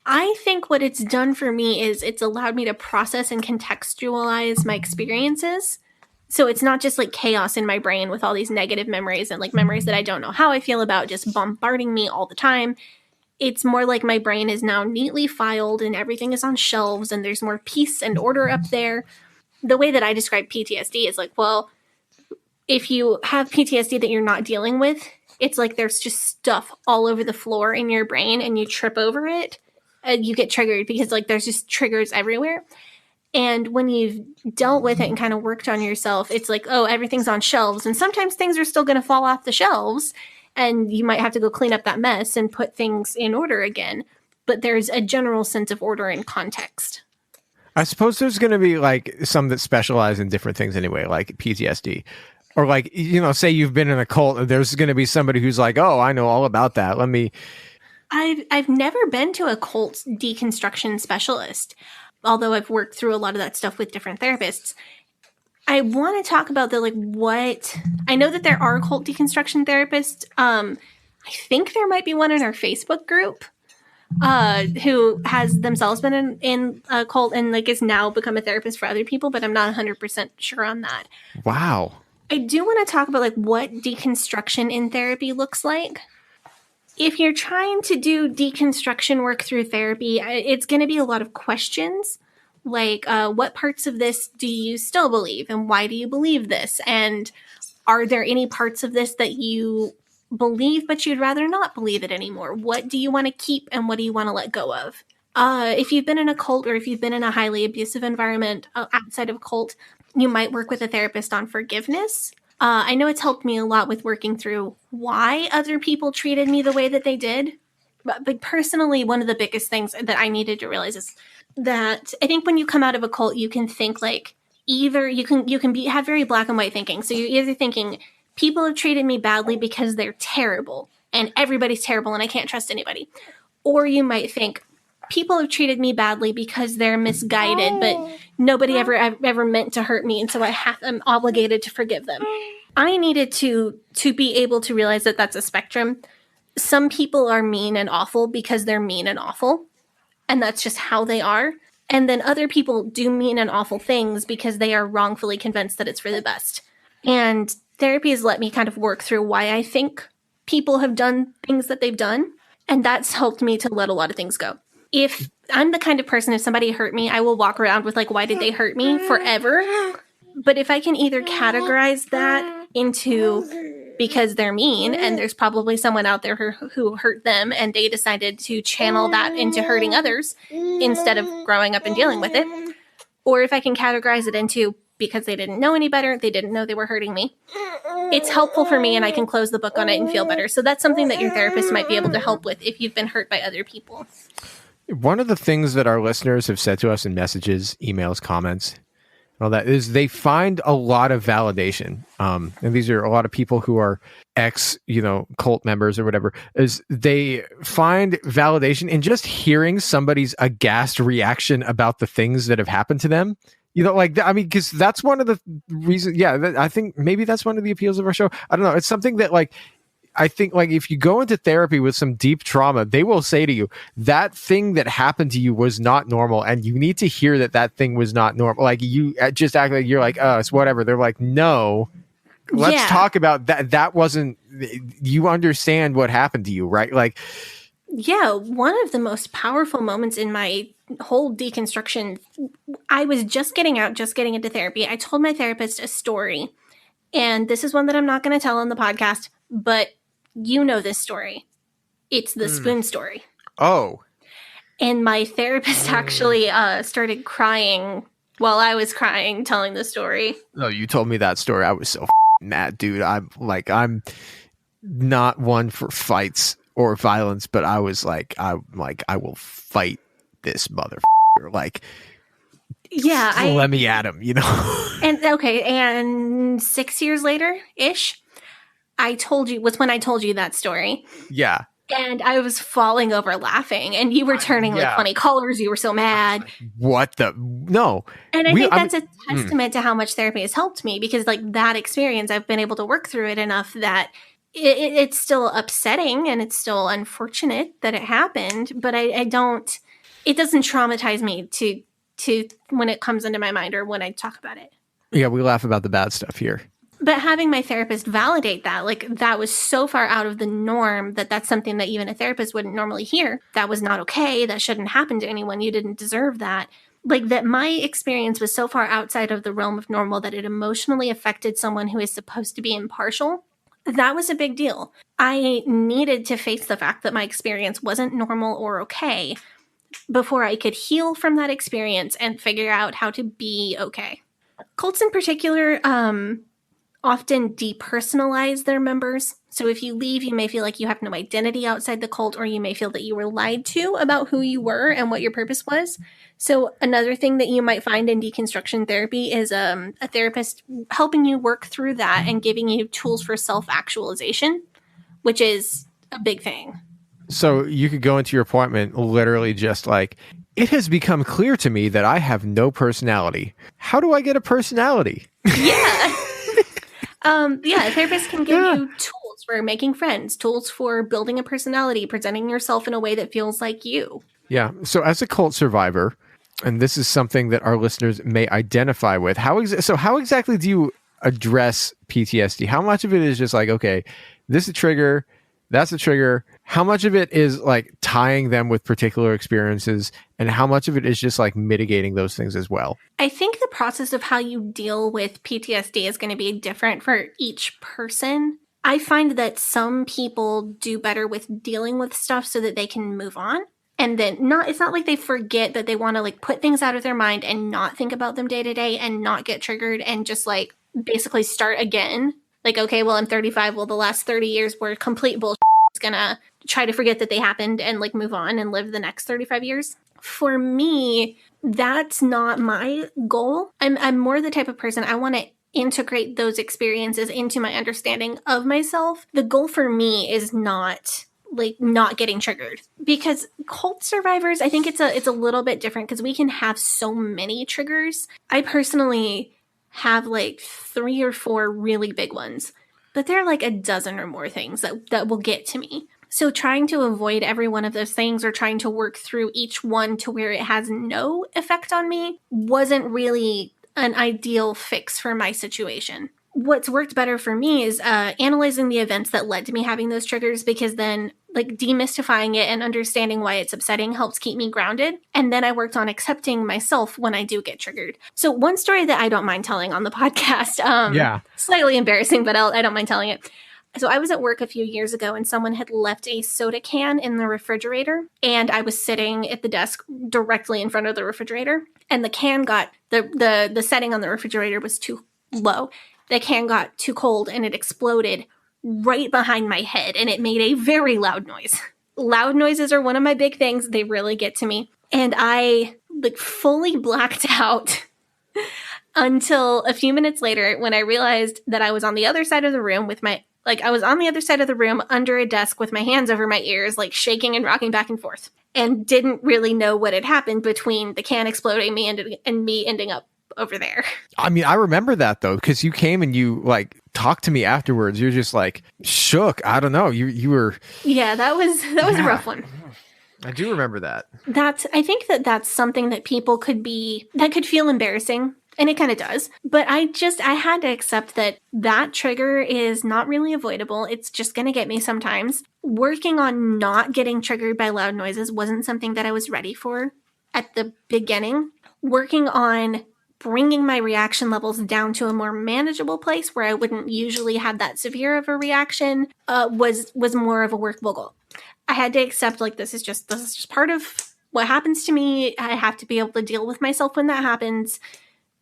I think what it's done for me is it's allowed me to process and contextualize my experiences. So it's not just like chaos in my brain with all these negative memories and like memories that I don't know how I feel about just bombarding me all the time. It's more like my brain is now neatly filed and everything is on shelves and there's more peace and order up there. The way that I describe PTSD is like, well, if you have PTSD that you're not dealing with, it's like there's just stuff all over the floor in your brain and you trip over it and you get triggered because like there's just triggers everywhere. And when you've dealt with it and kind of worked on yourself, it's like, oh, everything's on shelves. And sometimes things are still going to fall off the shelves and you might have to go clean up that mess and put things in order again. But there's a general sense of order and context. I suppose there's going to be like some that specialize in different things anyway, like PTSD. Or like, you know, say you've been in a cult, there's going to be somebody who's like, oh, I know all about that. I've never been to a cult deconstruction specialist, although I've worked through a lot of that stuff with different therapists. I want to talk about I know that there are cult deconstruction therapists. I think there might be one in our Facebook group who has themselves been in a cult and like is now become a therapist for other people, but I'm not 100% sure on that. Wow. I do want to talk about like what deconstruction in therapy looks like. If you're trying to do deconstruction work through therapy, it's going to be a lot of questions like what parts of this do you still believe and why do you believe this? And are there any parts of this that you believe but you'd rather not believe it anymore? What do you want to keep and what do you want to let go of? If you've been in a cult or if you've been in a highly abusive environment outside of a cult, you might work with a therapist on forgiveness. I know it's helped me a lot with working through why other people treated me the way that they did. But personally, one of the biggest things that I needed to realize is that I think when you come out of a cult, you can think like either you can have very black and white thinking. So you're either thinking people have treated me badly because they're terrible and everybody's terrible and I can't trust anybody. Or you might think people have treated me badly because they're misguided, but nobody ever meant to hurt me, and so I'm obligated to forgive them. I needed to be able to realize that that's a spectrum. Some people are mean and awful because they're mean and awful, and that's just how they are. And then other people do mean and awful things because they are wrongfully convinced that it's for the best. And therapy has let me kind of work through why I think people have done things that they've done, and that's helped me to let a lot of things go. If I'm the kind of person, if somebody hurt me, I will walk around with like, why did they hurt me forever? But if I can either categorize that into because they're mean and there's probably someone out there who hurt them and they decided to channel that into hurting others instead of growing up and dealing with it. Or if I can categorize it into because they didn't know any better. They didn't know they were hurting me. It's helpful for me and I can close the book on it and feel better. So that's something that your therapist might be able to help with if you've been hurt by other people. One of the things that our listeners have said to us in messages, emails, comments, all that is they find a lot of validation. And these are a lot of people who are ex, cult members or whatever, is they find validation in just hearing somebody's aghast reaction about the things that have happened to them. Because that's one of the reasons. Yeah, I think maybe that's one of the appeals of our show. I don't know. It's something that I think if you go into therapy with some deep trauma, they will say to you, that thing that happened to you was not normal. And you need to hear that thing was not normal. Like you just act like you're like, oh, it's whatever. They're like, no, let's talk about that. That wasn't, you understand what happened to you, right? Like, yeah, one of the most powerful moments in my whole deconstruction, I was just getting into therapy. I told my therapist a story, and this is one that I'm not going to tell on the podcast, but you know this story. It's the spoon story. Oh. And my therapist actually started crying while I was crying, telling the story. No, you told me that story. I was so mad, dude. I'm not one for fights or violence, but I was like, I will fight this motherfucker. Like, yeah, let me at him, And okay, and 6 years later ish, was when I told you that story. Yeah. And I was falling over laughing, and you were turning like funny colors. You were so mad. What the? No. And I think that's a testament to how much therapy has helped me, because like that experience, I've been able to work through it enough that it's still upsetting and it's still unfortunate that it happened, but it doesn't traumatize me to when it comes into my mind or when I talk about it. Yeah, we laugh about the bad stuff here. But having my therapist validate that, like, that was so far out of the norm that's something that even a therapist wouldn't normally hear. That was not okay. That shouldn't happen to anyone. You didn't deserve that. Like, that my experience was so far outside of the realm of normal that it emotionally affected someone who is supposed to be impartial. That was a big deal. I needed to face the fact that my experience wasn't normal or okay before I could heal from that experience and figure out how to be okay. Cults in particular, often depersonalize their members. So if you leave, you may feel like you have no identity outside the cult, or you may feel that you were lied to about who you were and what your purpose was. So another thing that you might find in deconstruction therapy is a therapist helping you work through that and giving you tools for self-actualization, which is a big thing. So you could go into your appointment literally just like, it has become clear to me that I have no personality. How do I get a personality? Yeah. A therapist can give you tools for making friends, tools for building a personality, presenting yourself in a way that feels like you. Yeah. So as a cult survivor, and this is something that our listeners may identify with, how exactly do you address PTSD? How much of it is just like, okay, this is a trigger, that's a trigger. How much of it is like tying them with particular experiences, and how much of it is just like mitigating those things as well? I think the process of how you deal with PTSD is going to be different for each person. I find that some people do better with dealing with stuff so that they can move on. And then it's not like they forget, but they want to like put things out of their mind and not think about them day to day and not get triggered and just like basically start again. Like, okay, well, I'm 35. Well, the last 30 years were complete bullshit. It's gonna try to forget that they happened and like move on and live the next 35 years. For me, that's not my goal. I'm more the type of person, I want to integrate those experiences into my understanding of myself. The goal for me is not getting triggered, because cult survivors, I think it's a little bit different because we can have so many triggers. I personally have like 3 or 4 really big ones, but there are like a dozen or more things that will get to me. So trying to avoid every one of those things or trying to work through each one to where it has no effect on me wasn't really an ideal fix for my situation. What's worked better for me is analyzing the events that led to me having those triggers, because then like demystifying it and understanding why it's upsetting helps keep me grounded. And then I worked on accepting myself when I do get triggered. So one story that I don't mind telling on the podcast, slightly embarrassing, but I don't mind telling it. So I was at work a few years ago and someone had left a soda can in the refrigerator, and I was sitting at the desk directly in front of the refrigerator, and the can got, the setting on the refrigerator was too low. The can got too cold and it exploded right behind my head, and it made a very loud noise. Loud noises are one of my big things. They really get to me. And I like fully blacked out until a few minutes later when I realized that I was on the other side of the room with my, like I was on the other side of the room under a desk with my hands over my ears, like shaking and rocking back and forth, and didn't really know what had happened between the can exploding and me ending up over there. I mean, I remember that though, because you came and you like talked to me afterwards. You're just like shook. I don't know. You were. Yeah, that was a rough one. I do remember that. I think that's something that people could feel embarrassing. And it kind of does. But I had to accept that trigger is not really avoidable. It's just going to get me sometimes. Working on not getting triggered by loud noises wasn't something that I was ready for at the beginning. Working on bringing my reaction levels down to a more manageable place where I wouldn't usually have that severe of a reaction was more of a workable goal. I had to accept like this is just part of what happens to me. I have to be able to deal with myself when that happens.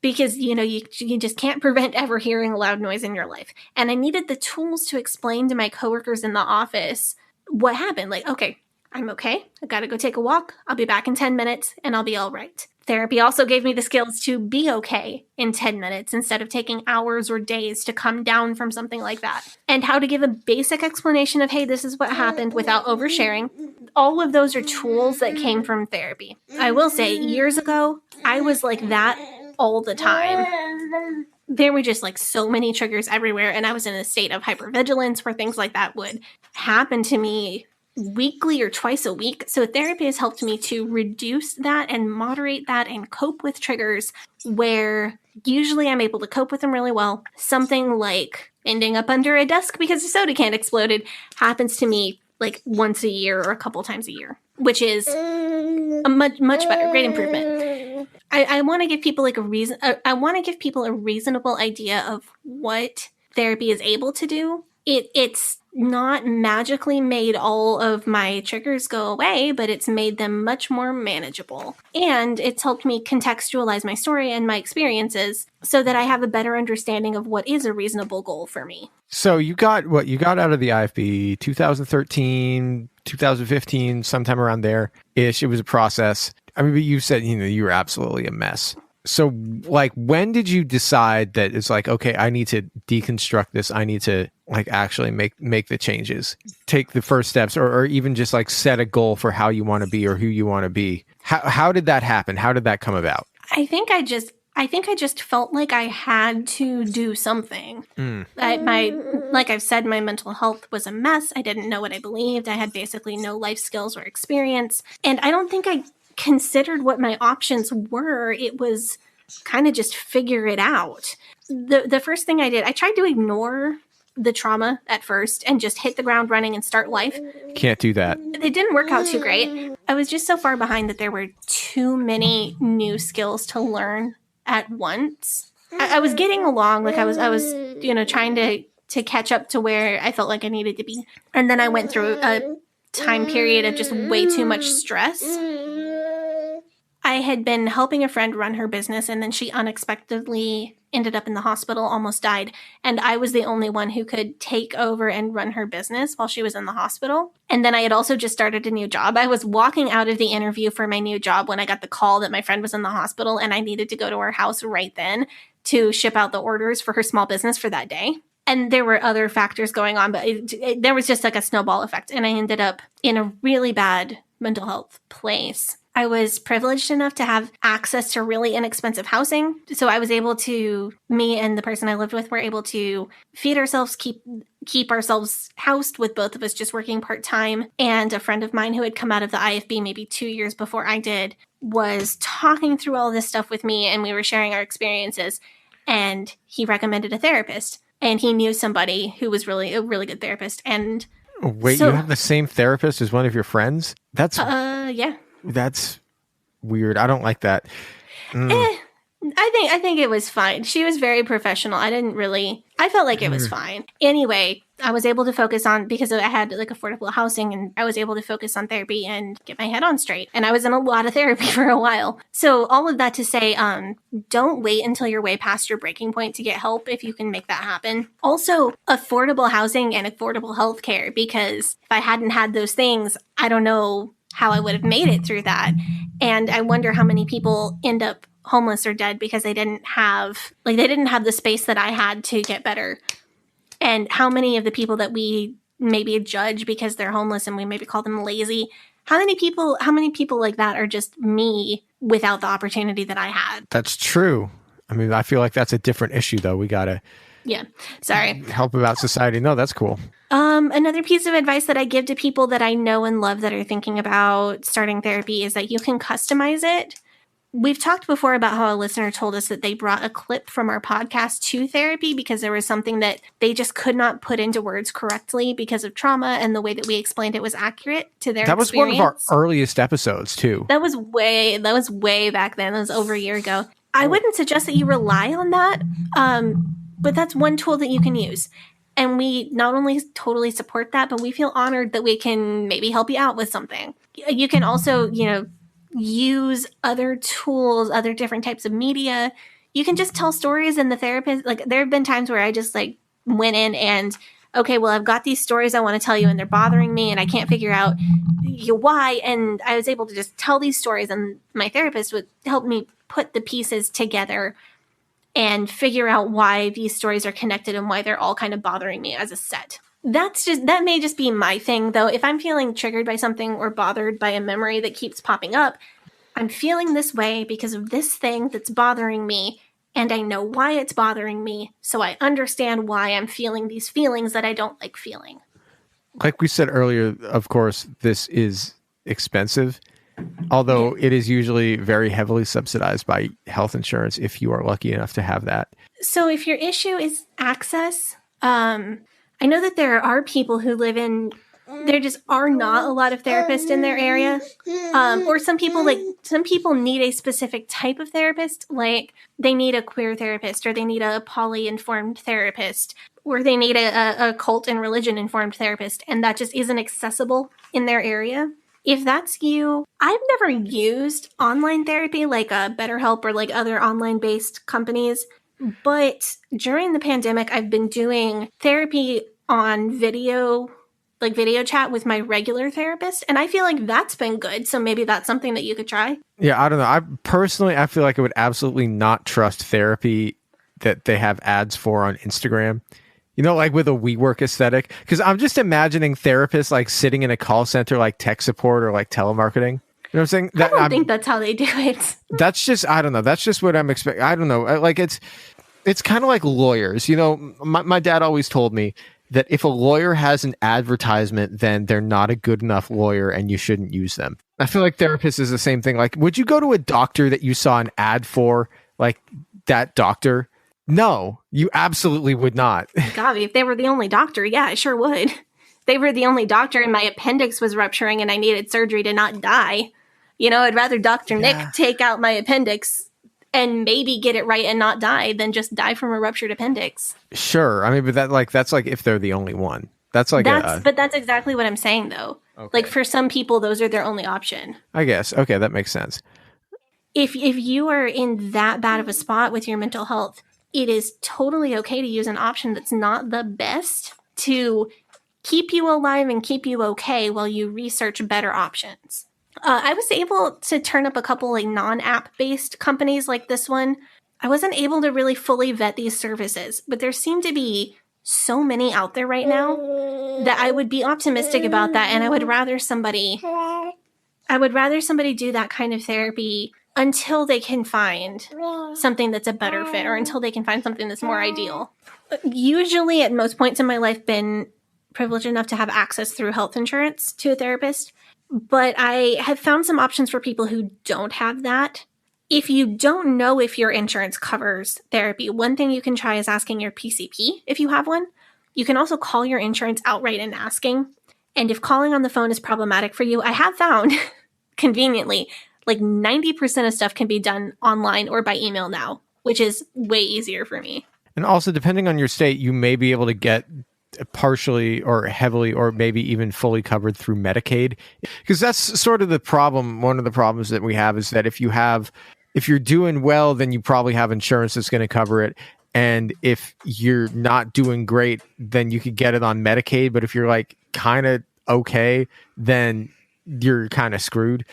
Because, you just can't prevent ever hearing a loud noise in your life. And I needed the tools to explain to my coworkers in the office what happened. Like, okay, I'm okay. I got to go take a walk. I'll be back in 10 minutes and I'll be all right. Therapy also gave me the skills to be okay in 10 minutes instead of taking hours or days to come down from something like that. And how to give a basic explanation of, hey, this is what happened without oversharing. All of those are tools that came from therapy. I will say, years ago, I was like that all the time. There were just like so many triggers everywhere, and I was in a state of hypervigilance where things like that would happen to me weekly or twice a week. So therapy has helped me to reduce that and moderate that and cope with triggers where usually I'm able to cope with them really well. Something like ending up under a desk because a soda can exploded happens to me like once a year or a couple times a year, which is a much better, great improvement. I want to give people like a reason. I want to give people a reasonable idea of what therapy is able to do. It's not magically made all of my triggers go away, but it's made them much more manageable. And it's helped me contextualize my story and my experiences so that I have a better understanding of what is a reasonable goal for me. So you got out of the IFB 2013, 2015, sometime around there-ish. It was a process. I mean, you said, you were absolutely a mess. So like, when did you decide that it's like, okay, I need to deconstruct this. I need to like actually make the changes, take the first steps, or even just like set a goal for how you want to be or who you want to be. How did that happen? How did that come about? I think I just felt like I had to do something. Like I've said, my mental health was a mess. I didn't know what I believed. I had basically no life skills or experience. And I don't think I considered what my options were. It was kind of just figure it out. The first thing I did, I tried to ignore the trauma at first and just hit the ground running and start life. Can't do that. It didn't work out too great. I was just so far behind that there were too many new skills to learn at once. I was getting along, like I was trying to catch up to where I felt like I needed to be. And then I went through a time period of just way too much stress. I had been helping a friend run her business, and then she unexpectedly ended up in the hospital, almost died. And I was the only one who could take over and run her business while she was in the hospital. And then I had also just started a new job. I was walking out of the interview for my new job when I got the call that my friend was in the hospital, and I needed to go to her house right then to ship out the orders for her small business for that day. And there were other factors going on, but there was just like a snowball effect. And I ended up in a really bad mental health place. I was privileged enough to have access to really inexpensive housing. So I was able to, me and the person I lived with were able to feed ourselves, keep ourselves housed, with both of us just working part-time. And a friend of mine who had come out of the IFB maybe 2 years before I did was talking through all this stuff with me, and we were sharing our experiences. And he recommended a therapist, and he knew somebody who was really a really good therapist. And wait, you have the same therapist as one of your friends? That's yeah. That's weird. I don't like that. I think it was fine. She was very professional. I felt like it was fine. Anyway, I was able to focus on, because I had like affordable housing, and I was able to focus on therapy and get my head on straight. And I was in a lot of therapy for a while. So all of that to say, don't wait until you're way past your breaking point to get help if you can make that happen. Also, affordable housing and affordable healthcare, because if I hadn't had those things, I don't know how I would have made it through that. And I wonder how many people end up homeless or dead because they didn't have the space that I had to get better. And how many of the people that we maybe judge because they're homeless and we maybe call them lazy, how many people like that are just me without the opportunity that I had? That's true. I mean, I feel like that's a different issue, though. We got to help about society. No, that's cool. Another piece of advice that I give to people that I know and love that are thinking about starting therapy is that you can customize it. We've talked before about how a listener told us that they brought a clip from our podcast to therapy because there was something that they just could not put into words correctly because of trauma, and the way that we explained it was accurate to their experience. That was one of our earliest episodes, too. That was way back then. That was over a year ago. I wouldn't suggest that you rely on that, but that's one tool that you can use. And we not only totally support that, but we feel honored that we can maybe help you out with something. You can also, use other tools, other different types of media. You can just tell stories, and the therapist, like, there have been times where I just like went in and, okay, well, I've got these stories I want to tell you and they're bothering me and I can't figure out why. And I was able to just tell these stories, and my therapist would help me put the pieces together and figure out why these stories are connected and why they're all kind of bothering me as a set. That may just be my thing, though. If I'm feeling triggered by something or bothered by a memory that keeps popping up, I'm feeling this way because of this thing that's bothering me, and I know why it's bothering me, so I understand why I'm feeling these feelings that I don't like feeling. Like we said earlier, of course, this is expensive, although it is usually very heavily subsidized by health insurance if you are lucky enough to have that. So if your issue is access, I know that there are people who live in, there just are not a lot of therapists in their area. Or some people need a specific type of therapist, like they need a queer therapist, or they need a poly-informed therapist, or they need a cult and religion-informed therapist, and that just isn't accessible in their area. If that's you, I've never used online therapy like BetterHelp or like other online-based companies. But during the pandemic, I've been doing therapy on video chat with my regular therapist, and I feel like that's been good. So maybe that's something that you could try. Yeah, I don't know. I feel like I would absolutely not trust therapy that they have ads for on Instagram. Like with a WeWork aesthetic, because I'm just imagining therapists like sitting in a call center, like tech support or like telemarketing. You know what I'm saying? I don't think that's how they do it. That's just, I don't know. That's just what I'm expecting. I don't know. Like it's kind of like lawyers. My dad always told me that if a lawyer has an advertisement, then they're not a good enough lawyer and you shouldn't use them. I feel like therapists is the same thing. Like, would you go to a doctor that you saw an ad for, like that doctor? No, you absolutely would not. God, if they were the only doctor, yeah, I sure would. If they were the only doctor and my appendix was rupturing and I needed surgery to not die, I'd rather Dr. Nick take out my appendix and maybe get it right and not die than just die from a ruptured appendix. Sure. I mean, but that's like if they're the only one. But that's exactly what I'm saying, though. Okay. Like, for some people, those are their only option. I guess. Okay, that makes sense. If you are in that bad of a spot with your mental health, it is totally okay to use an option that's not the best to keep you alive and keep you okay while you research better options. I was able to turn up a couple like non-app based companies like this one. I wasn't able to really fully vet these services, but there seem to be so many out there right now that I would be optimistic about that, and I would rather somebody do that kind of therapy until they can find something that's a better fit, or until they can find something that's more ideal. Usually, at most points in my life, been privileged enough to have access through health insurance to a therapist, but I have found some options for people who don't have that. If you don't know if your insurance covers therapy, one thing you can try is asking your PCP if you have one. You can also call your insurance outright and asking. And if calling on the phone is problematic for you, I have found, conveniently, like 90% of stuff can be done online or by email now, which is way easier for me. And also, depending on your state, you may be able to get partially or heavily or maybe even fully covered through Medicaid, because that's sort of the problem. One of the problems that we have is that if you're doing well, then you probably have insurance that's going to cover it. And if you're not doing great, then you could get it on Medicaid. But if you're like kind of okay, then you're kind of screwed.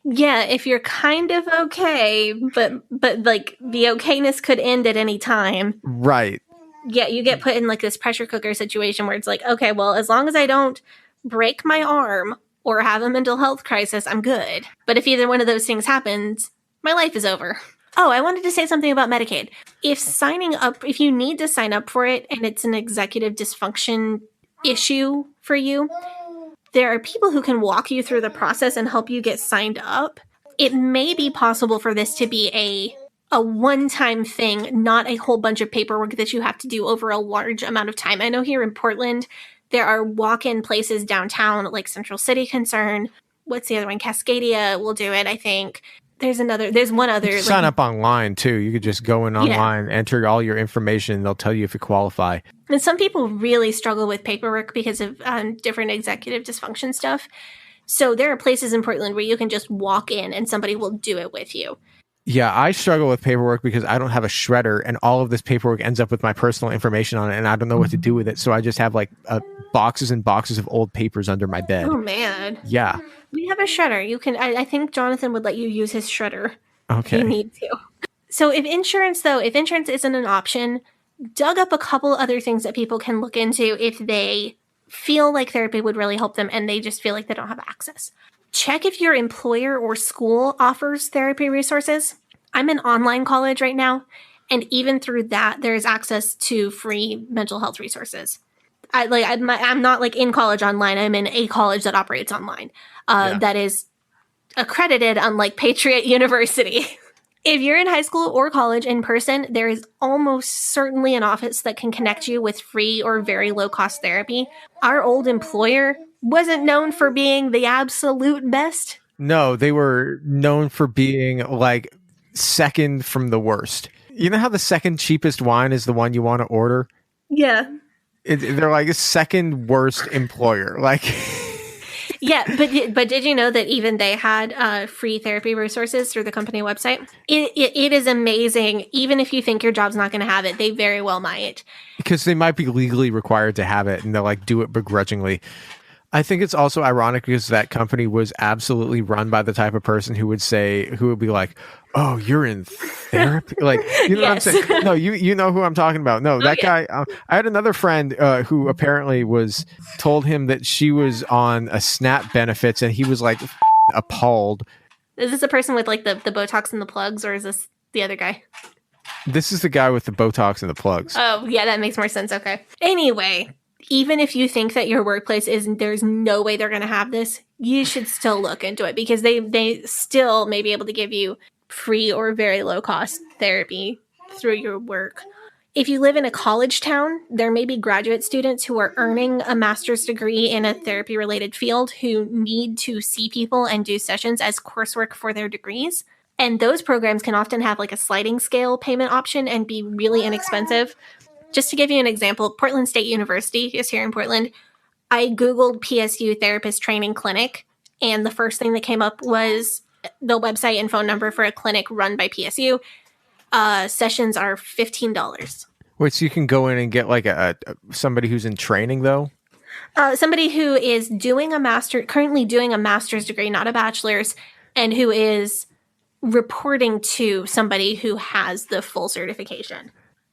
Yeah, if you're kind of okay, but like the okayness could end at any time. Right. Yeah, you get put in like this pressure cooker situation where it's like, okay, well, as long as I don't break my arm or have a mental health crisis, I'm good. But if either one of those things happens, my life is over. Oh, I wanted to say something about Medicaid. If you need to sign up for it and it's an executive dysfunction issue for you, there are people who can walk you through the process and help you get signed up. It may be possible for this to be a one-time thing, not a whole bunch of paperwork that you have to do over a large amount of time. I know here in Portland, there are walk-in places downtown, like Central City Concern. What's the other one? Cascadia will do it, I think. There's one other. Sign up online too. You could just go in online, enter all your information, and they'll tell you if you qualify. And some people really struggle with paperwork because of different executive dysfunction stuff. So there are places in Portland where you can just walk in and somebody will do it with you. Yeah, I struggle with paperwork because I don't have a shredder, and all of this paperwork ends up with my personal information on it, and I don't know what to do with it. So I just have like boxes and boxes of old papers under my bed. Oh man. Yeah. We have a shredder. You can. I think Jonathan would let you use his shredder. Okay. If you need to. So if insurance isn't an option, dug up a couple other things that people can look into if they feel like therapy would really help them and they just feel like they don't have access. Check if your employer or school offers therapy resources. I'm in online college right now, and even through that, there is access to free mental health resources. I'm not like in college online. I'm in a college that operates online. That is accredited, unlike Patriot University. If you're in high school or college in person, there is almost certainly an office that can connect you with free or very low-cost therapy. Our old employer wasn't known for being the absolute best. No, they were known for being like second from the worst. You know how the second cheapest wine is the one you want to order? Yeah. They're like a second worst employer. Like... Yeah, but did you know that even they had free therapy resources through the company website? It is amazing. Even if you think your job's not going to have it, they very well might. Because they might be legally required to have it, and they'll like do it begrudgingly. I think it's also ironic because that company was absolutely run by the type of person who would be like, "Oh, you're in therapy," like, you know Yes. what I'm saying? No, you know who I'm talking about. No, that guy. I had another friend who apparently was told him that she was on a SNAP benefits, and he was like appalled. Is this a person with like the Botox and the plugs, or is this the other guy? This is the guy with the Botox and the plugs. Oh, yeah, that makes more sense. Okay. Anyway, even if you think that your workplace there's no way they're going to have this, you should still look into it because they still may be able to give you free or very low cost therapy through your work. If you live in a college town, there may be graduate students who are earning a master's degree in a therapy related field who need to see people and do sessions as coursework for their degrees. And those programs can often have like a sliding scale payment option and be really inexpensive. Just to give you an example, Portland State University is here in Portland. I Googled PSU therapist training clinic, and the first thing that came up was the website and phone number for a clinic run by PSU. Sessions are $15. Wait, so you can go in and get like somebody who's in training though? Somebody who is currently doing a master's degree, not a bachelor's, and who is reporting to somebody who has the full certification.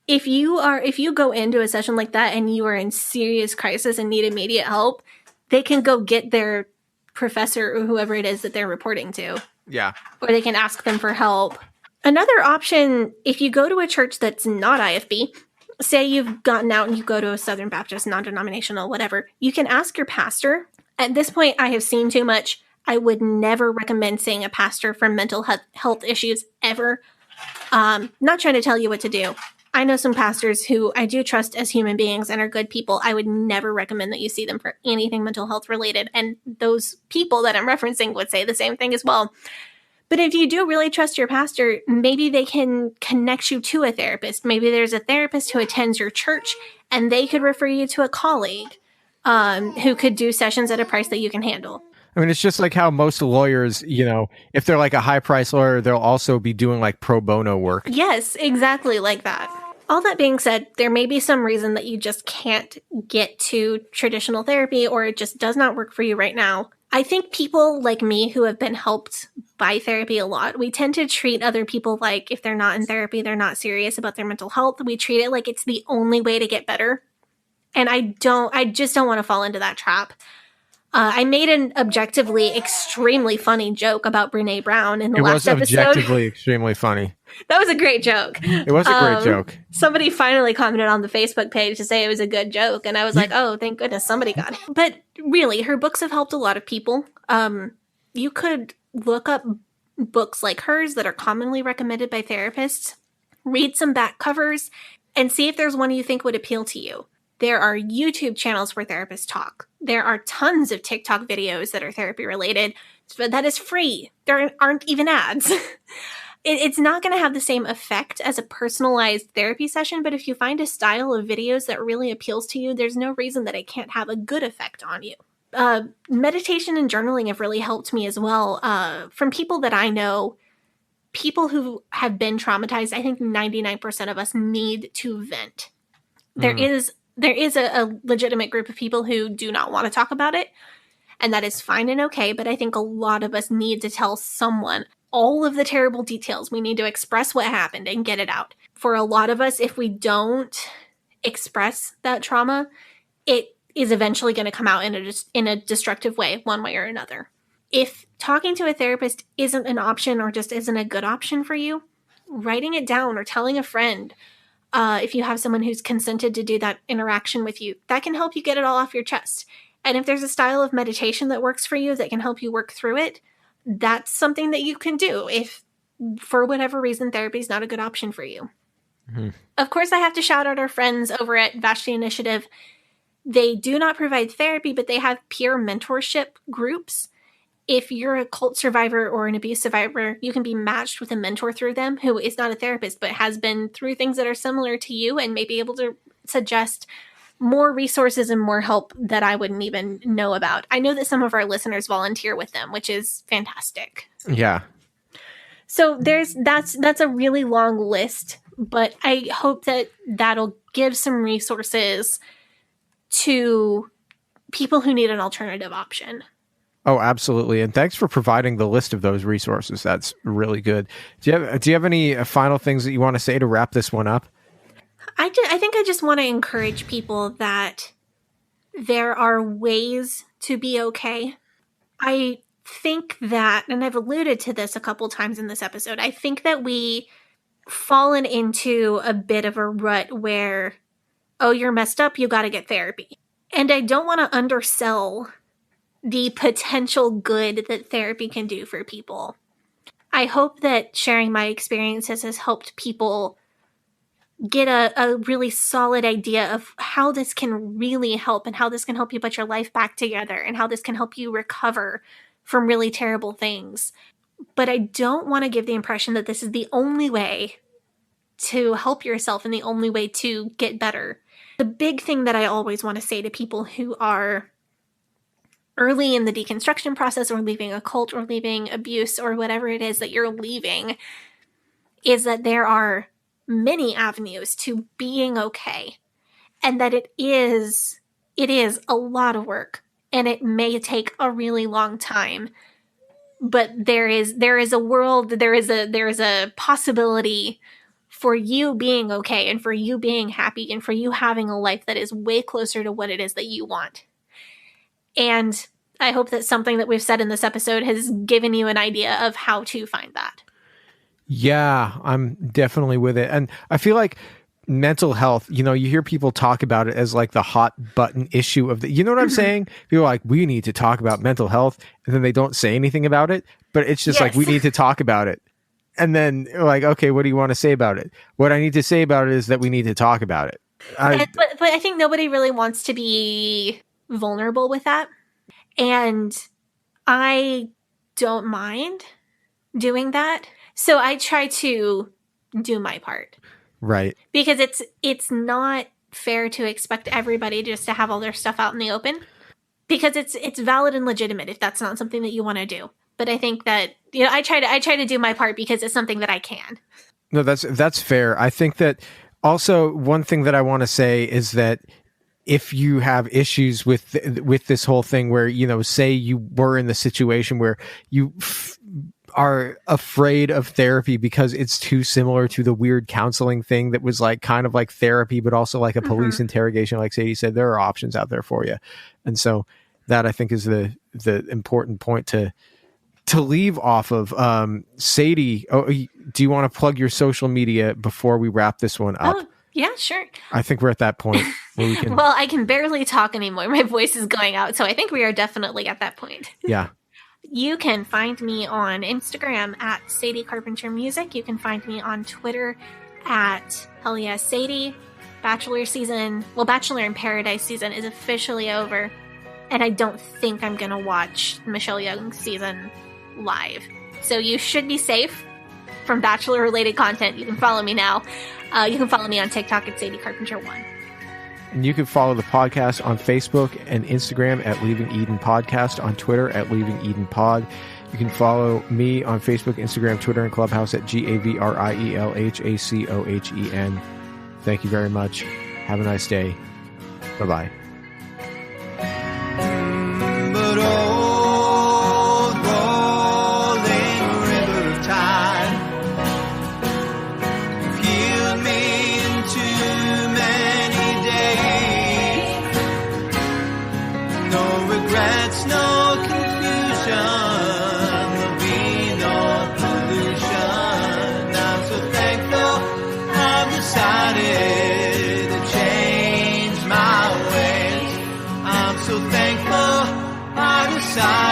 If you go into a session like that and you are in serious crisis and need immediate help, they can go get their professor or whoever it is that they're reporting to. Yeah. Or they can ask them for help. Another option, if you go to a church that's not IFB, say you've gotten out and you go to a Southern Baptist, non-denominational, whatever, you can ask your pastor. At this point, I have seen too much. I would never recommend seeing a pastor for mental health issues ever. Not trying to tell you what to do. I know some pastors who I do trust as human beings and are good people. I would never recommend that you see them for anything mental health related. And those people that I'm referencing would say the same thing as well. But if you do really trust your pastor, maybe they can connect you to a therapist. Maybe there's a therapist who attends your church and they could refer you to a colleague who could do sessions at a price that you can handle. I mean, it's just like how most lawyers, you know, if they're like a high price lawyer, they'll also be doing like pro bono work. Yes, exactly like that. All that being said, there may be some reason that you just can't get to traditional therapy or it just does not work for you right now. I think people like me who have been helped by therapy a lot, we tend to treat other people like if they're not in therapy, they're not serious about their mental health. We treat it like it's the only way to get better. And I just don't want to fall into that trap. I made an objectively extremely funny joke about Brene Brown in the last episode. It was objectively extremely funny. That was a great joke. It was a great joke. Somebody finally commented on the Facebook page to say it was a good joke. And I was like, oh, thank goodness somebody got it. But really, her books have helped a lot of people. You could look up books like hers that are commonly recommended by therapists, read some back covers, and see if there's one you think would appeal to you. There are YouTube channels where therapists talk. There are tons of TikTok videos that are therapy related. That is free. There aren't even ads. It's not going to have the same effect as a personalized therapy session, but if you find a style of videos that really appeals to you, there's no reason that it can't have a good effect on you. Meditation and journaling have really helped me as well. From people that I know, people who have been traumatized, I think 99% of us need to vent. There is a legitimate group of people who do not want to talk about it, and that is fine and okay, but I think a lot of us need to tell someone all of the terrible details. We need to express what happened and get it out. For a lot of us, if we don't express that trauma, it is eventually going to come out in a destructive way, one way or another. If talking to a therapist isn't an option or just isn't a good option for you, writing it down or telling a friend, if you have someone who's consented to do that interaction with you, that can help you get it all off your chest. And if there's a style of meditation that works for you that can help you work through it, that's something that you can do if, for whatever reason, therapy is not a good option for you. Mm-hmm. Of course, I have to shout out our friends over at Vashti Initiative. They do not provide therapy, but they have peer mentorship groups. If you're a cult survivor or an abuse survivor, you can be matched with a mentor through them who is not a therapist, but has been through things that are similar to you and may be able to suggest more resources and more help that I wouldn't even know about. I know that some of our listeners volunteer with them, which is fantastic. Yeah. So that's a really long list, but I hope that that'll give some resources to people who need an alternative option. Oh, absolutely. And thanks for providing the list of those resources. That's really good. Do you have any final things that you want to say to wrap this one up? I think I just want to encourage people that there are ways to be okay. I think that, and I've alluded to this a couple times in this episode, I think that we fallen into a bit of a rut where, oh, you're messed up, you got to get therapy. And I don't want to undersell the potential good that therapy can do for people. I hope that sharing my experiences has helped people get a really solid idea of how this can really help and how this can help you put your life back together and how this can help you recover from really terrible things. But I don't want to give the impression that this is the only way to help yourself and the only way to get better. The big thing that I always want to say to people who are early in the deconstruction process or leaving a cult or leaving abuse or whatever it is that you're leaving is that there are many avenues to being okay, and that it is a lot of work and it may take a really long time, but there is a world, there is a possibility for you being okay and for you being happy and for you having a life that is way closer to what it is that you want. And I hope that something that we've said in this episode has given you an idea of how to find that. Yeah, I'm definitely with it. And I feel like mental health, you know, you hear people talk about it as like the hot button issue of you know what I'm saying? People are like, we need to talk about mental health. And then they don't say anything about it, but it's just like, we need to talk about it. And then like, okay, what do you want to say about it? What I need to say about it is that we need to talk about it. But I think nobody really wants to be vulnerable with that. And I don't mind doing that. So I try to do my part. Right. Because it's not fair to expect everybody just to have all their stuff out in the open. Because it's valid and legitimate if that's not something that you want to do. But I think that, you know, I try to do my part because it's something that I can. No, that's fair. I think that also one thing that I want to say is that if you have issues with this whole thing where, you know, say you were in the situation where you are afraid of therapy because it's too similar to the weird counseling thing that was like kind of like therapy, but also like a police interrogation, like Sadie said, there are options out there for you. And so that I think is the important point to leave off of. Sadie, do you want to plug your social media before we wrap this one up? Oh, yeah, sure. I think we're at that point where we can. Well, I can barely talk anymore. My voice is going out. So I think we are definitely at that point. Yeah. You can find me on Instagram at Sadie Carpenter Music. You can find me on Twitter at Hell Yeah Sadie. Bachelor in Paradise season is officially over. And I don't think I'm going to watch Michelle Young's season live. So you should be safe from Bachelor-related content. You can follow me now. You can follow me on TikTok at Sadie Carpenter 1. And you can follow the podcast on Facebook and Instagram at Leaving Eden Podcast, on Twitter at Leaving Eden Pod. You can follow me on Facebook, Instagram, Twitter, and Clubhouse at GAVRIELHACOHEN. Thank you very much. Have a nice day. Bye-bye. But old rolling river of time, you've healed me in too many days. No regrets, no confusion, there'll be no pollution. I'm so thankful I've decided to change my ways. I'm so thankful I decided